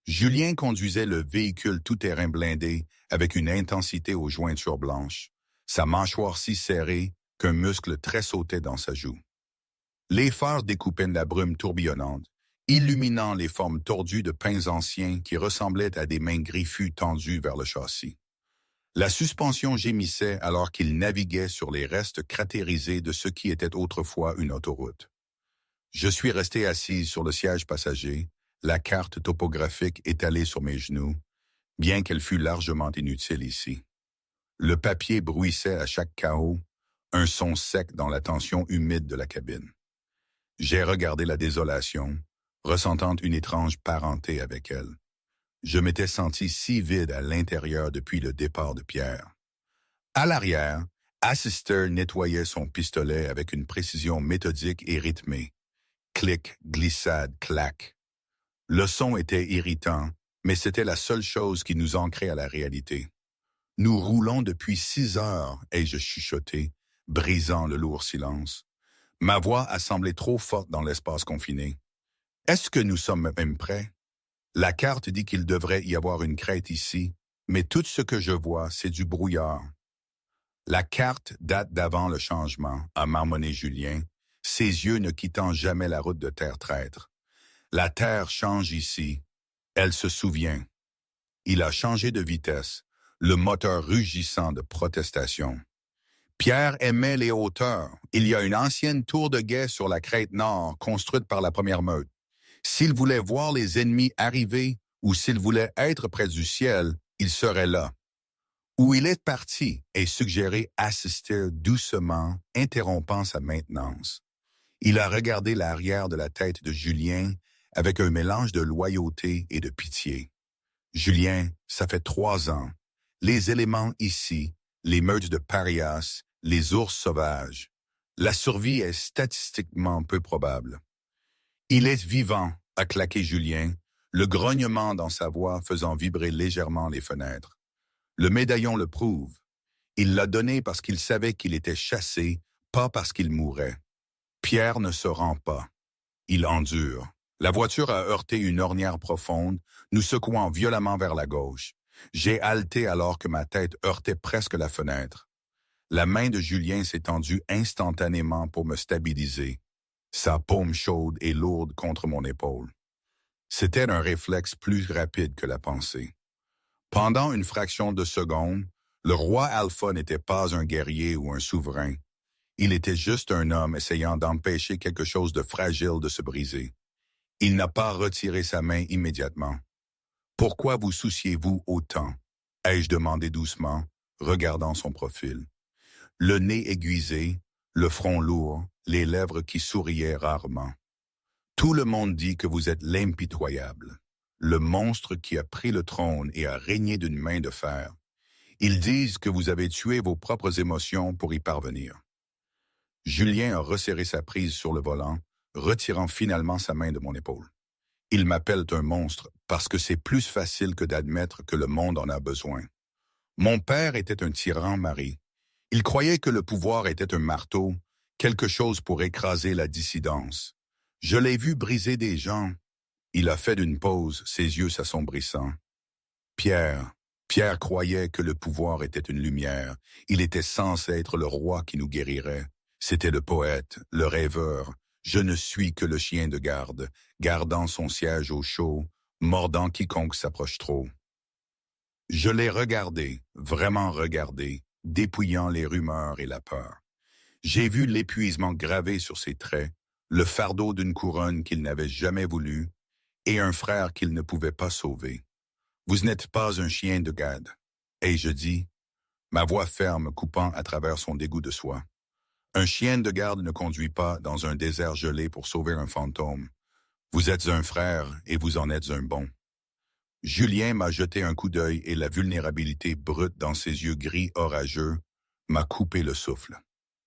Julien conduisait le véhicule tout-terrain blindé avec une intensité aux jointures blanches, sa mâchoire si serrée qu'un muscle tressautait dans sa joue. Les phares découpaient la brume tourbillonnante, illuminant les formes tordues de pins anciens qui ressemblaient à des mains griffues tendues vers le châssis. La suspension gémissait alors qu'il naviguait sur les restes cratérisés de ce qui était autrefois une autoroute. Je suis resté assise sur le siège passager, la carte topographique étalée sur mes genoux, bien qu'elle fût largement inutile ici. Le papier bruissait à chaque chaos, un son sec dans la tension humide de la cabine. J'ai regardé la désolation, ressentant une étrange parenté avec elle. Je m'étais senti si vide à l'intérieur depuis le départ de Pierre. À l'arrière, Assister nettoyait son pistolet avec une précision méthodique et rythmée. Clic, glissade, clac. Le son était irritant, mais c'était la seule chose qui nous ancrait à la réalité. Nous roulons depuis 6 heures, ai-je chuchoté, brisant le lourd silence. Ma voix a semblé trop forte dans l'espace confiné. Est-ce que nous sommes même prêts? La carte dit qu'il devrait y avoir une crête ici, mais tout ce que je vois, c'est du brouillard. La carte date d'avant le changement, a marmonné Julien, ses yeux ne quittant jamais la route de terre-traître. La terre change ici. Elle se souvient. Il a changé de vitesse, le moteur rugissant de protestation. Pierre aimait les hauteurs. Il y a une ancienne tour de guet sur la crête nord, construite par la première meute. S'il voulait voir les ennemis arriver ou s'il voulait être près du ciel, il serait là. Où il est parti et suggéré assister doucement, interrompant sa maintenance. Il a regardé l'arrière de la tête de Julien avec un mélange de loyauté et de pitié. Julien, ça fait 3 ans. Les éléments ici, les meutes de parias, les ours sauvages. La survie est statistiquement peu probable. Il est vivant, a claqué Julien, le grognement dans sa voix faisant vibrer légèrement les fenêtres. Le médaillon le prouve. Il l'a donné parce qu'il savait qu'il était chassé, pas parce qu'il mourait. Pierre ne se rend pas. Il endure. La voiture a heurté une ornière profonde, nous secouant violemment vers la gauche. J'ai haleté alors que ma tête heurtait presque la fenêtre. La main de Julien s'est tendue instantanément pour me stabiliser, sa paume chaude et lourde contre mon épaule. C'était un réflexe plus rapide que la pensée. Pendant une fraction de seconde, le roi Alpha n'était pas un guerrier ou un souverain. Il était juste un homme essayant d'empêcher quelque chose de fragile de se briser. Il n'a pas retiré sa main immédiatement. « Pourquoi vous souciez-vous autant ?» ai-je demandé doucement, regardant son profil. Le nez aiguisé, le front lourd, les lèvres qui souriaient rarement. « Tout le monde dit que vous êtes l'impitoyable, le monstre qui a pris le trône et a régné d'une main de fer. Ils disent que vous avez tué vos propres émotions pour y parvenir. » Julien a resserré sa prise sur le volant, retirant finalement sa main de mon épaule. Ils m'appellent un monstre parce que c'est plus facile que d'admettre que le monde en a besoin. Mon père était un tyran, Marie. Il croyait que le pouvoir était un marteau, quelque chose pour écraser la dissidence. Je l'ai vu briser des gens. Il a fait d'une pause, ses yeux s'assombrissant. Pierre croyait que le pouvoir était une lumière. Il était censé être le roi qui nous guérirait. C'était le poète, le rêveur. Je ne suis que le chien de garde, gardant son siège au chaud, mordant quiconque s'approche trop. Je l'ai regardé, vraiment regardé, dépouillant les rumeurs et la peur. J'ai vu l'épuisement gravé sur ses traits, le fardeau d'une couronne qu'il n'avait jamais voulu, et un frère qu'il ne pouvait pas sauver. Vous n'êtes pas un chien de garde, ai-je dit, ma voix ferme coupant à travers son dégoût de soi. Un chien de garde ne conduit pas dans un désert gelé pour sauver un fantôme. Vous êtes un frère et vous en êtes un bon. Julien m'a jeté un coup d'œil et la vulnérabilité brute dans ses yeux gris orageux m'a coupé le souffle.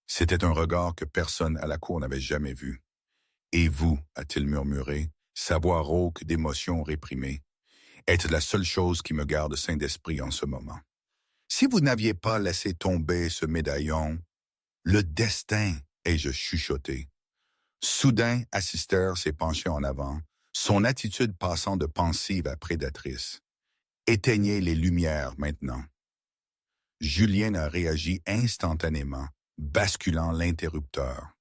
C'était un regard que personne à la cour n'avait jamais vu. Et vous, a-t-il murmuré, sa voix rauque d'émotions réprimées, êtes la seule chose qui me garde sain d'esprit en ce moment. Si vous n'aviez pas laissé tomber ce médaillon, le destin, ai-je chuchoté. Soudain, Assister s'est penché en avant, son attitude passant de pensive à prédatrice. Éteignez les lumières maintenant. Julien a réagi instantanément, basculant l'interrupteur.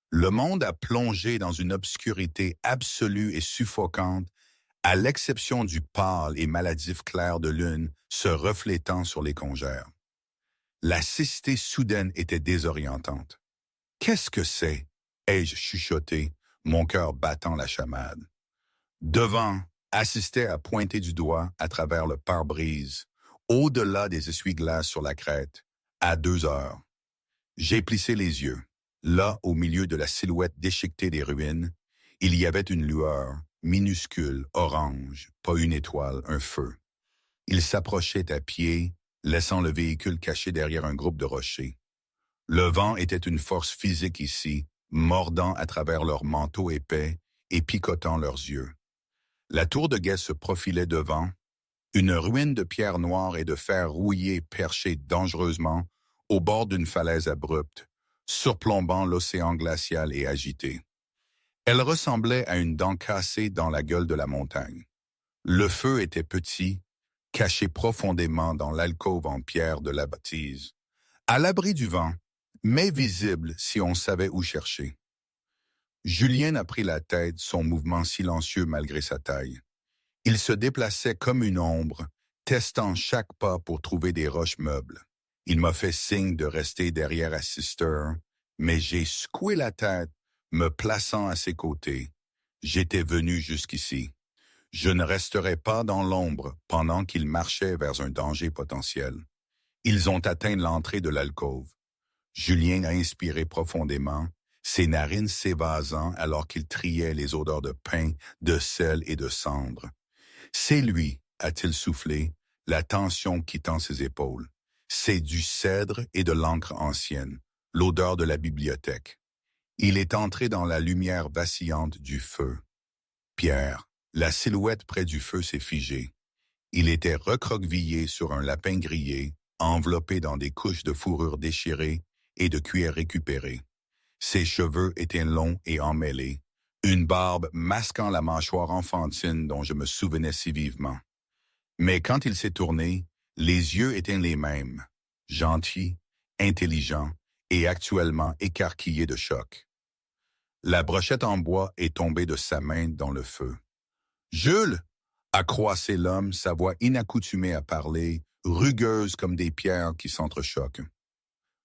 Le monde a plongé dans une obscurité absolue et suffocante, à l'exception du pâle et maladif clair de lune se reflétant sur les congères. La cécité soudaine était désorientante. « Qu'est-ce que c'est » ai-je chuchoté, mon cœur battant la chamade. Devant, assistait à pointer du doigt à travers le pare-brise, au-delà des essuie-glaces sur la crête, à 2 heures. J'ai plissé les yeux. Là, au milieu de la silhouette déchiquetée des ruines, il y avait une lueur, minuscule, orange, pas une étoile, un feu. Il s'approchait à pied, laissant le véhicule caché derrière un groupe de rochers. Le vent était une force physique ici, mordant à travers leurs manteaux épais et picotant leurs yeux. La tour de guet se profilait devant, une ruine de pierre noire et de fer rouillé perchée dangereusement au bord d'une falaise abrupte, surplombant l'océan glacial et agité. Elle ressemblait à une dent cassée dans la gueule de la montagne. Le feu était petit, caché profondément dans l'alcôve en pierre de la bâtisse, à l'abri du vent, mais visible si on savait où chercher. Julien a pris la tête, son mouvement silencieux malgré sa taille. Il se déplaçait comme une ombre, testant chaque pas pour trouver des roches meubles. Il m'a fait signe de rester derrière Assister, mais j'ai secoué la tête, me plaçant à ses côtés. J'étais venu jusqu'ici. Je ne resterai pas dans l'ombre pendant qu'ils marchaient vers un danger potentiel. Ils ont atteint l'entrée de l'alcôve. Julien a inspiré profondément, ses narines s'évasant alors qu'il triait les odeurs de pain, de sel et de cendre. « C'est lui », a-t-il soufflé, la tension quittant ses épaules. C'est du cèdre et de l'encre ancienne, l'odeur de la bibliothèque. Il est entré dans la lumière vacillante du feu. Pierre, la silhouette près du feu s'est figée. Il était recroquevillé sur un lapin grillé, enveloppé dans des couches de fourrure déchirées et de cuir récupéré. Ses cheveux étaient longs et emmêlés, une barbe masquant la mâchoire enfantine dont je me souvenais si vivement. Mais quand il s'est tourné, les yeux étaient les mêmes, gentils, intelligents et actuellement écarquillés de choc. La brochette en bois est tombée de sa main dans le feu. « Jules !» a croassé l'homme, sa voix inaccoutumée à parler, rugueuse comme des pierres qui s'entrechoquent.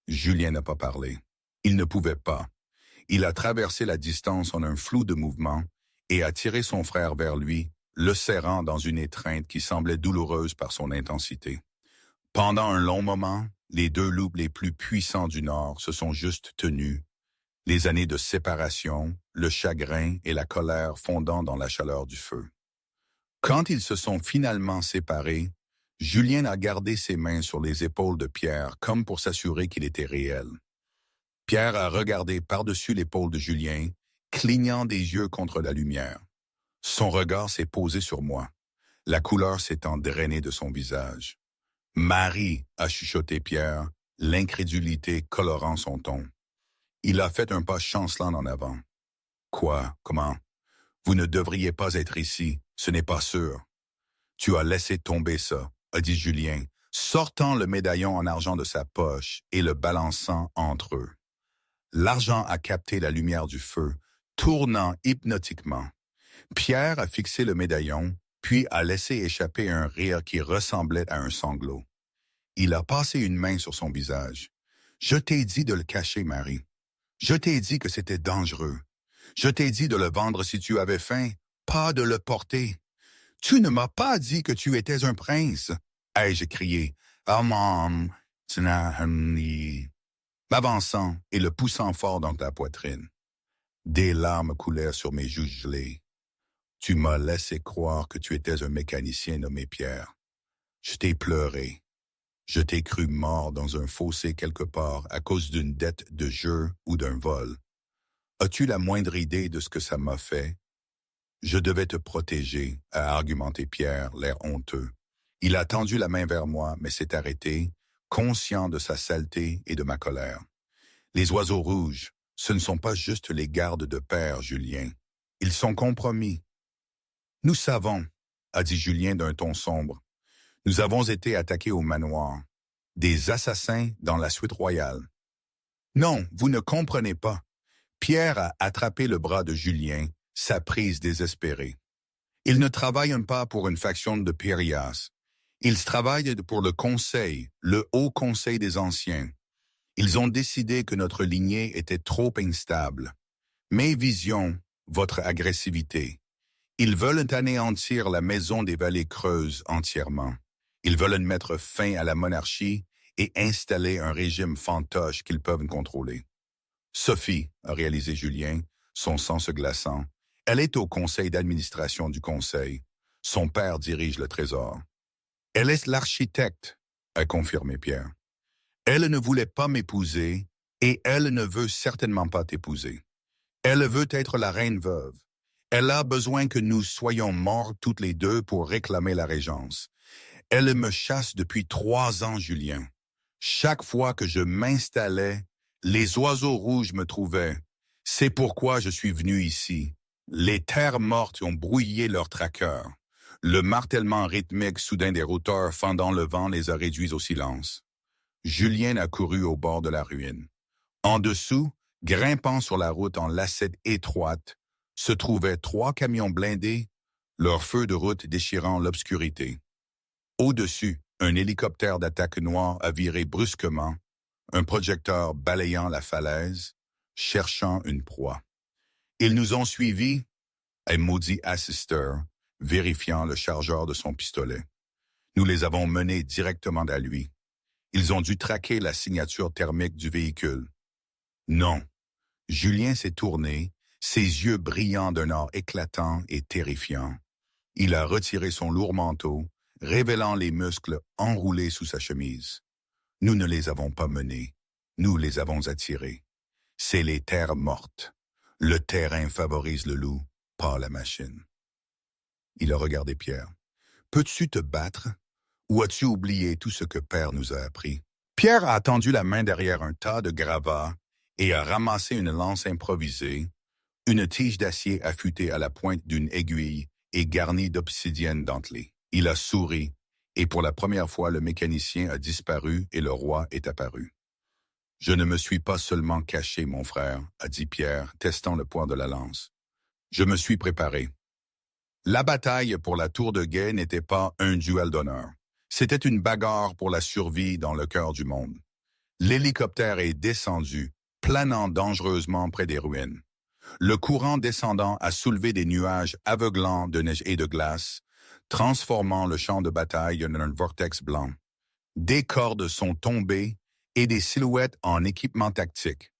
Julien n'a pas parlé. Il ne pouvait pas. Il a traversé la distance en un flou de mouvement et a tiré son frère vers lui, le serrant dans une étreinte qui semblait douloureuse par son intensité. Pendant un long moment, les deux loups les plus puissants du Nord se sont juste tenus, les années de séparation, le chagrin et la colère fondant dans la chaleur du feu. Quand ils se sont finalement séparés, Julien a gardé ses mains sur les épaules de Pierre comme pour s'assurer qu'il était réel. Pierre a regardé par-dessus l'épaule de Julien, clignant des yeux contre la lumière. Son regard s'est posé sur moi, la couleur s'étant drainée de son visage. « Marie » a chuchoté Pierre, l'incrédulité colorant son ton. Il a fait un pas chancelant en avant. « Quoi? Comment? Vous ne devriez pas être ici, ce n'est pas sûr. »« Tu as laissé tomber ça », a dit Julien, sortant le médaillon en argent de sa poche et le balançant entre eux. L'argent a capté la lumière du feu, tournant hypnotiquement. Pierre a fixé le médaillon, puis a laissé échapper un rire qui ressemblait à un sanglot. Il a passé une main sur son visage. « Je t'ai dit de le cacher, Marie. Je t'ai dit que c'était dangereux. Je t'ai dit de le vendre si tu avais faim, pas de le porter. Tu ne m'as pas dit que tu étais un prince. » ai-je crié. « Ah, maman, tu n'as ni... » m'avançant et le poussant fort dans la poitrine. Des larmes coulèrent sur mes joues gelées. Tu m'as laissé croire que tu étais un mécanicien nommé Pierre. Je t'ai pleuré. Je t'ai cru mort dans un fossé quelque part à cause d'une dette de jeu ou d'un vol. As-tu la moindre idée de ce que ça m'a fait? Je devais te protéger, a argumenté Pierre, l'air honteux. Il a tendu la main vers moi, mais s'est arrêté, conscient de sa saleté et de ma colère. Les oiseaux rouges, ce ne sont pas juste les gardes de père, Julien. Ils sont compromis. Nous savons, a dit Julien d'un ton sombre. Nous avons été attaqués au manoir. Des assassins dans la suite royale. Non, vous ne comprenez pas. Pierre a attrapé le bras de Julien, sa prise désespérée. Ils ne travaillent pas pour une faction de Périas. Ils travaillent pour le Conseil, le Haut Conseil des Anciens. Ils ont décidé que notre lignée était trop instable. Mes visions, votre agressivité. Ils veulent anéantir la maison des vallées creuses entièrement. Ils veulent mettre fin à la monarchie et installer un régime fantoche qu'ils peuvent contrôler. Sophie, a réalisé Julien, son sang se glaçant. Elle est au conseil d'administration du conseil. Son père dirige le trésor. Elle est l'architecte, a confirmé Pierre. Elle ne voulait pas m'épouser et elle ne veut certainement pas t'épouser. Elle veut être la reine veuve. Elle a besoin que nous soyons morts toutes les deux pour réclamer la régence. Elle me chasse depuis 3 ans, Julien. Chaque fois que je m'installais, les oiseaux rouges me trouvaient. C'est pourquoi je suis venu ici. Les terres mortes ont brouillé leurs traqueurs. Le martèlement rythmique soudain des routeurs fendant le vent les a réduits au silence. Julien a couru au bord de la ruine. En dessous, grimpant sur la route en lacette étroite, se trouvaient 3 camions blindés, leurs feux de route déchirant l'obscurité. Au-dessus, un hélicoptère d'attaque noire a viré brusquement, un projecteur balayant la falaise, cherchant une proie. Ils nous ont suivis, un maudit Assister, vérifiant le chargeur de son pistolet. Nous les avons menés directement à lui. Ils ont dû traquer la signature thermique du véhicule. Non. Julien s'est tourné, ses yeux brillants d'un or éclatant et terrifiant. Il a retiré son lourd manteau, révélant les muscles enroulés sous sa chemise. Nous ne les avons pas menés, nous les avons attirés. C'est les terres mortes. Le terrain favorise le loup, pas la machine. Il a regardé Pierre. Peux-tu te battre? Ou as-tu oublié tout ce que Père nous a appris? Pierre a tendu la main derrière un tas de gravats et a ramassé une lance improvisée, une tige d'acier affûtée à la pointe d'une aiguille et garnie d'obsidienne dentelée. Il a souri, et pour la première fois le mécanicien a disparu et le roi est apparu. « Je ne me suis pas seulement caché, mon frère, » a dit Pierre, testant le poids de la lance. « Je me suis préparé. » La bataille pour la tour de guet n'était pas un duel d'honneur. C'était une bagarre pour la survie dans le cœur du monde. L'hélicoptère est descendu, planant dangereusement près des ruines. Le courant descendant a soulevé des nuages aveuglants de neige et de glace, transformant le champ de bataille en un vortex blanc. Des cordes sont tombées et des silhouettes en équipement tactique.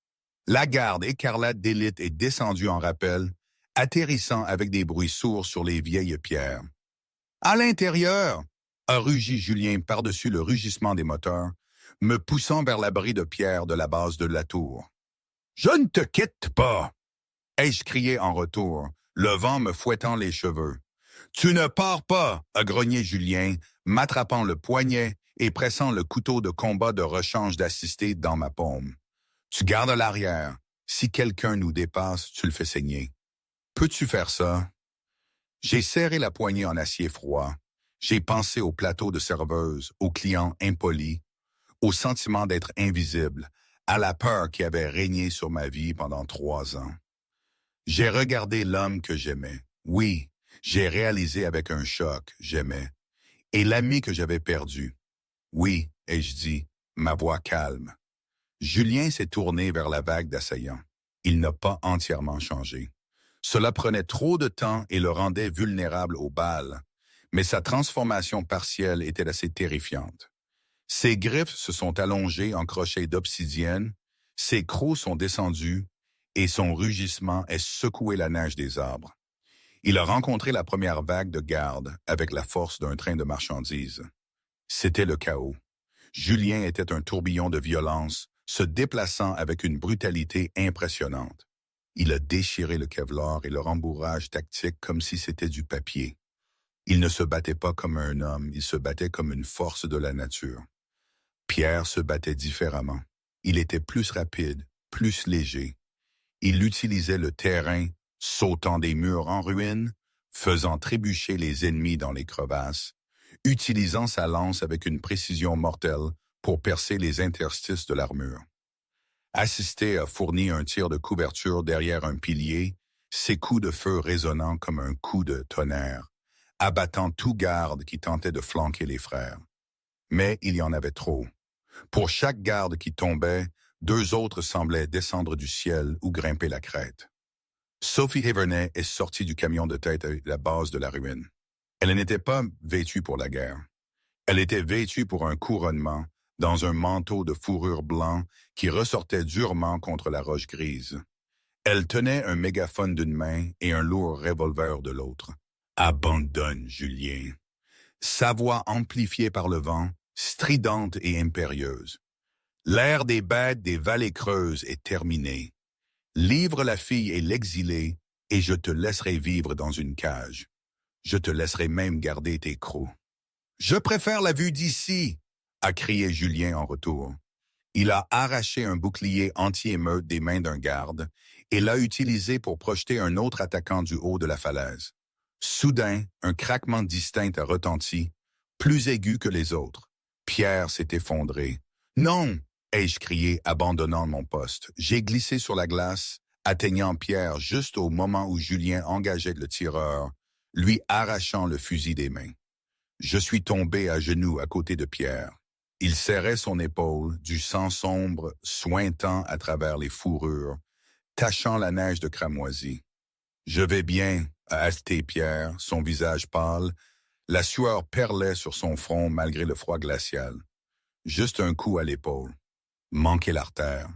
La garde écarlate d'élite est descendue en rappel, atterrissant avec des bruits sourds sur les vieilles pierres. « À l'intérieur !» a rugi Julien par-dessus le rugissement des moteurs, me poussant vers l'abri de pierre de la base de la tour. « Je ne te quitte pas !» ai-je crié en retour, le vent me fouettant les cheveux. « Tu ne pars pas !» a grogné Julien, m'attrapant le poignet et pressant le couteau de combat de rechange d'assisté dans ma paume. « Tu gardes l'arrière. Si quelqu'un nous dépasse, tu le fais saigner. Peux-tu faire ça? » J'ai serré la poignée en acier froid. J'ai pensé au plateau de serveuse, aux clients impolis, au sentiment d'être invisible, à la peur qui avait régné sur ma vie pendant 3 ans. J'ai regardé l'homme que j'aimais. Oui, j'ai réalisé avec un choc, j'aimais. Et l'ami que j'avais perdu. Oui, ai-je dit, ma voix calme. Julien s'est tourné vers la vague d'assaillants. Il n'a pas entièrement changé. Cela prenait trop de temps et le rendait vulnérable aux balles, mais sa transformation partielle était assez terrifiante. Ses griffes se sont allongées en crochets d'obsidienne, ses crocs sont descendus et son rugissement a secoué la neige des arbres. Il a rencontré la première vague de garde avec la force d'un train de marchandises. C'était le chaos. Julien était un tourbillon de violence, se déplaçant avec une brutalité impressionnante. Il a déchiré le kevlar et le rembourrage tactique comme si c'était du papier. Il ne se battait pas comme un homme, il se battait comme une force de la nature. Pierre se battait différemment. Il était plus rapide, plus léger. Il utilisait le terrain, sautant des murs en ruine, faisant trébucher les ennemis dans les crevasses, utilisant sa lance avec une précision mortelle pour percer les interstices de l'armure. Assisté a fourni un tir de couverture derrière un pilier, ses coups de feu résonnant comme un coup de tonnerre, abattant tout garde qui tentait de flanquer les frères. Mais il y en avait trop. Pour chaque garde qui tombait, 2 autres semblaient descendre du ciel ou grimper la crête. Sophie Havernet est sortie du camion de tête à la base de la ruine. Elle n'était pas vêtue pour la guerre. Elle était vêtue pour un couronnement, dans un manteau de fourrure blanc qui ressortait durement contre la roche grise. Elle tenait un mégaphone d'une main et un lourd revolver de l'autre. « Abandonne, Julien !» Sa voix amplifiée par le vent, stridente et impérieuse. « L'ère des bêtes des vallées creuses est terminée. Livre la fille et l'exilé, et je te laisserai vivre dans une cage. Je te laisserai même garder tes crocs. »« Je préfère la vue d'ici !» a crié Julien en retour. Il a arraché un bouclier anti-émeute des mains d'un garde et l'a utilisé pour projeter un autre attaquant du haut de la falaise. Soudain, un craquement distinct a retenti, plus aigu que les autres. Pierre s'est effondré. « Non !» ai-je crié, abandonnant mon poste. J'ai glissé sur la glace, atteignant Pierre juste au moment où Julien engageait le tireur, lui arrachant le fusil des mains. Je suis tombé à genoux à côté de Pierre. Il serrait son épaule, du sang sombre suintant à travers les fourrures, tachant la neige de cramoisi. « Je vais bien », a haleté Pierre, son visage pâle. La sueur perlait sur son front malgré le froid glacial. Juste un coup à l'épaule. Manquer l'artère.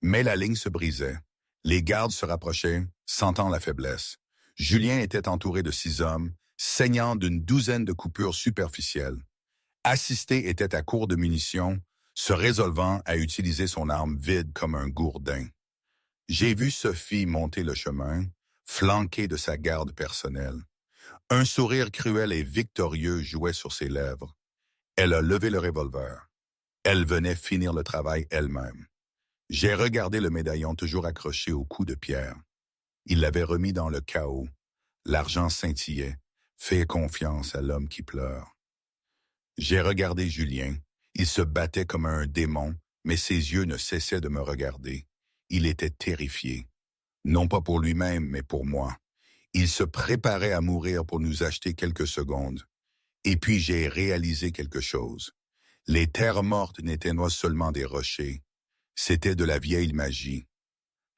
Mais la ligne se brisait. Les gardes se rapprochaient, sentant la faiblesse. Julien était entouré de 6 hommes, saignant d'une 12aine de coupures superficielles. Assisté était à court de munitions, se résolvant à utiliser son arme vide comme un gourdin. J'ai vu Sophie monter le chemin, flanquée de sa garde personnelle. Un sourire cruel et victorieux jouait sur ses lèvres. Elle a levé le revolver. Elle venait finir le travail elle-même. J'ai regardé le médaillon toujours accroché au cou de Pierre. Il l'avait remis dans le chaos. L'argent scintillait. Fais confiance à l'homme qui pleure. J'ai regardé Julien. Il se battait comme un démon, mais ses yeux ne cessaient de me regarder. Il était terrifié. Non pas pour lui-même, mais pour moi. Il se préparait à mourir pour nous acheter quelques secondes. Et puis j'ai réalisé quelque chose. Les terres mortes n'étaient pas seulement des rochers. C'était de la vieille magie.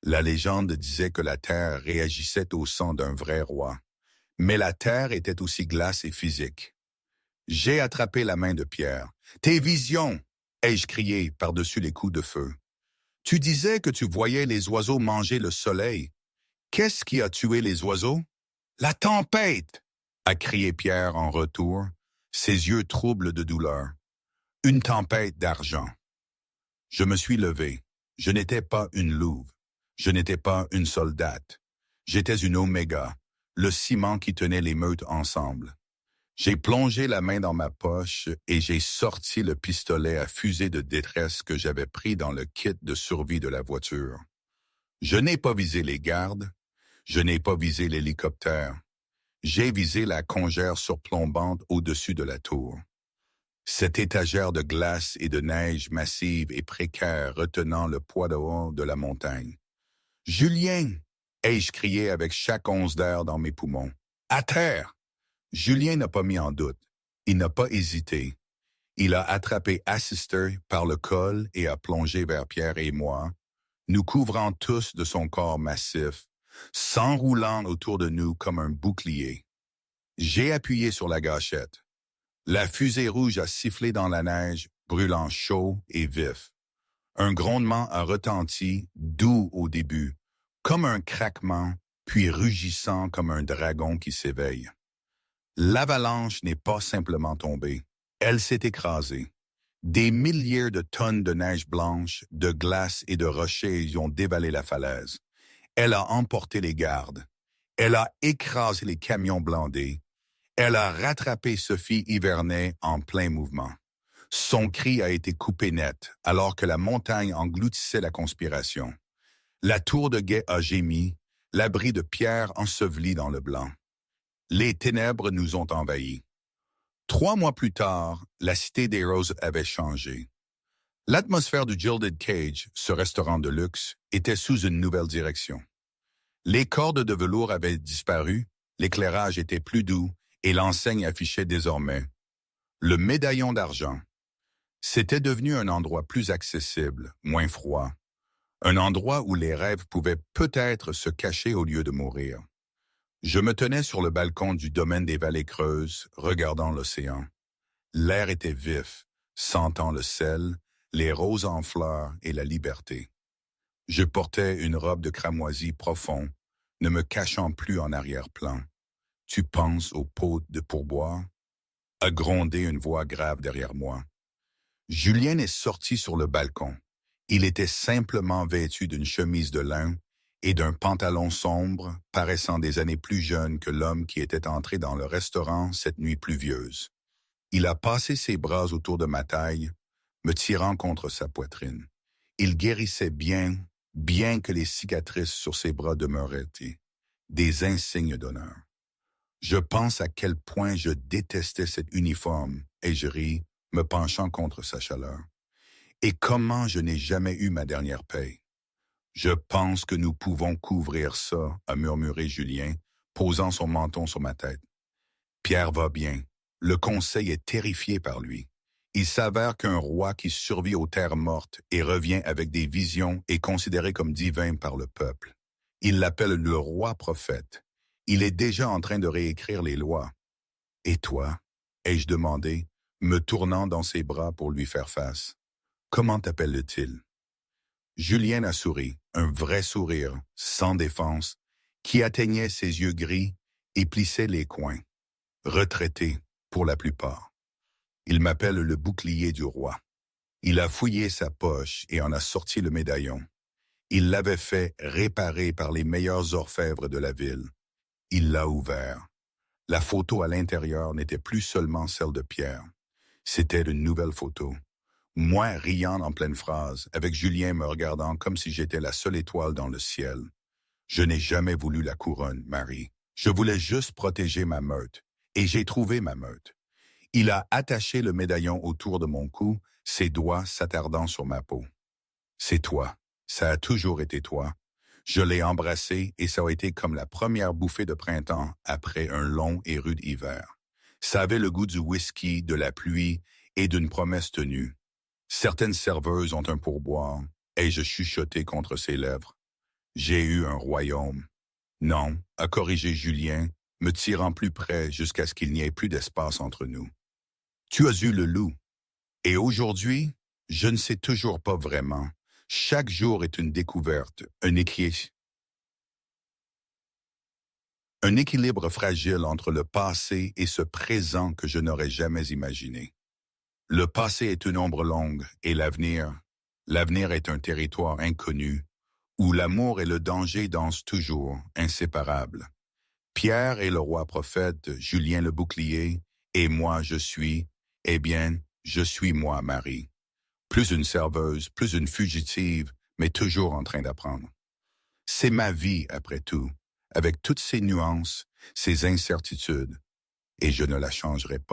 La légende disait que la terre réagissait au sang d'un vrai roi. Mais la terre était aussi glace et physique. J'ai attrapé la main de Pierre. « Tes visions !» ai-je crié par-dessus les coups de feu. « Tu disais que tu voyais les oiseaux manger le soleil. Qu'est-ce qui a tué les oiseaux? »« La tempête !» a crié Pierre en retour, ses yeux troubles de douleur. « Une tempête d'argent. » Je me suis levé. Je n'étais pas une louve. Je n'étais pas une soldate. J'étais une oméga, le ciment qui tenait les meutes ensemble. J'ai plongé la main dans ma poche et j'ai sorti le pistolet à fusée de détresse que j'avais pris dans le kit de survie de la voiture. Je n'ai pas visé les gardes. Je n'ai pas visé l'hélicoptère. J'ai visé la congère surplombante au-dessus de la tour. Cette étagère de glace et de neige massive et précaire retenant le poids de haut de la montagne. « Julien !» ai-je crié avec chaque once d'air dans mes poumons. « À terre !» Julien n'a pas mis en doute. Il n'a pas hésité. Il a attrapé Assister par le col et a plongé vers Pierre et moi, nous couvrant tous de son corps massif, s'enroulant autour de nous comme un bouclier. J'ai appuyé sur la gâchette. La fusée rouge a sifflé dans la neige, brûlant chaud et vif. Un grondement a retenti, doux au début, comme un craquement, puis rugissant comme un dragon qui s'éveille. L'avalanche n'est pas simplement tombée, elle s'est écrasée. Des milliers de tonnes de neige blanche, de glace et de rochers y ont dévalé la falaise. Elle a emporté les gardes. Elle a écrasé les camions blindés. Elle a rattrapé Sophie Ivernay en plein mouvement. Son cri a été coupé net, alors que la montagne engloutissait la conspiration. La tour de guet a gémi, l'abri de pierre enseveli dans le blanc. Les ténèbres nous ont envahis. 3 mois plus tard, la cité des Roses avait changé. L'atmosphère du Gilded Cage, ce restaurant de luxe, était sous une nouvelle direction. Les cordes de velours avaient disparu, l'éclairage était plus doux et l'enseigne affichait désormais le médaillon d'argent. C'était devenu un endroit plus accessible, moins froid. Un endroit où les rêves pouvaient peut-être se cacher au lieu de mourir. Je me tenais sur le balcon du domaine des Vallées Creuses, regardant l'océan. L'air était vif, sentant le sel, les roses en fleurs et la liberté. Je portais une robe de cramoisi profond, ne me cachant plus en arrière-plan. « Tu penses aux pots de pourboire ?» a grondé une voix grave derrière moi. Julien est sorti sur le balcon. Il était simplement vêtu d'une chemise de lin et d'un pantalon sombre, paraissant des années plus jeune que l'homme qui était entré dans le restaurant cette nuit pluvieuse. Il a passé ses bras autour de ma taille, me tirant contre sa poitrine. Il guérissait bien, bien que les cicatrices sur ses bras demeuraient des insignes d'honneur. Je pense à quel point je détestais cet uniforme, et je ris, me penchant contre sa chaleur. Et comment je n'ai jamais eu ma dernière paye. Je pense que nous pouvons couvrir ça, a murmuré Julien, posant son menton sur ma tête. Pierre va bien. Le conseil est terrifié par lui. Il s'avère qu'un roi qui survit aux terres mortes et revient avec des visions est considéré comme divin par le peuple. Il l'appelle le roi prophète. Il est déjà en train de réécrire les lois. Et toi, ai-je demandé, me tournant dans ses bras pour lui faire face. Comment t'appelle-t-il? Julien a souri, un vrai sourire, sans défense, qui atteignait ses yeux gris et plissait les coins. Retraité, pour la plupart. Il m'appelle le bouclier du roi. Il a fouillé sa poche et en a sorti le médaillon. Il l'avait fait réparer par les meilleurs orfèvres de la ville. Il l'a ouvert. La photo à l'intérieur n'était plus seulement celle de Pierre. C'était une nouvelle photo. Moi riant en pleine phrase, avec Julien me regardant comme si j'étais la seule étoile dans le ciel. Je n'ai jamais voulu la couronne, Marie. Je voulais juste protéger ma meute. Et j'ai trouvé ma meute. Il a attaché le médaillon autour de mon cou, ses doigts s'attardant sur ma peau. C'est toi. Ça a toujours été toi. Je l'ai embrassé et ça a été comme la première bouffée de printemps après un long et rude hiver. Ça avait le goût du whisky, de la pluie et d'une promesse tenue. Certaines serveuses ont un pourboire, ai-je chuchoté contre ses lèvres. J'ai eu un royaume. Non, a corrigé Julien, me tirant plus près jusqu'à ce qu'il n'y ait plus d'espace entre nous. Tu as eu le loup. Et aujourd'hui, je ne sais toujours pas vraiment. Chaque jour est une découverte, un équilibre fragile entre le passé et ce présent que je n'aurais jamais imaginé. Le passé est une ombre longue et l'avenir est un territoire inconnu où l'amour et le danger dansent toujours, inséparables. Pierre est le roi prophète, Julien le bouclier, et moi je suis moi, Marie. Plus une serveuse, plus une fugitive, mais toujours en train d'apprendre. C'est ma vie, après tout, avec toutes ses nuances, ses incertitudes, et je ne la changerai pas.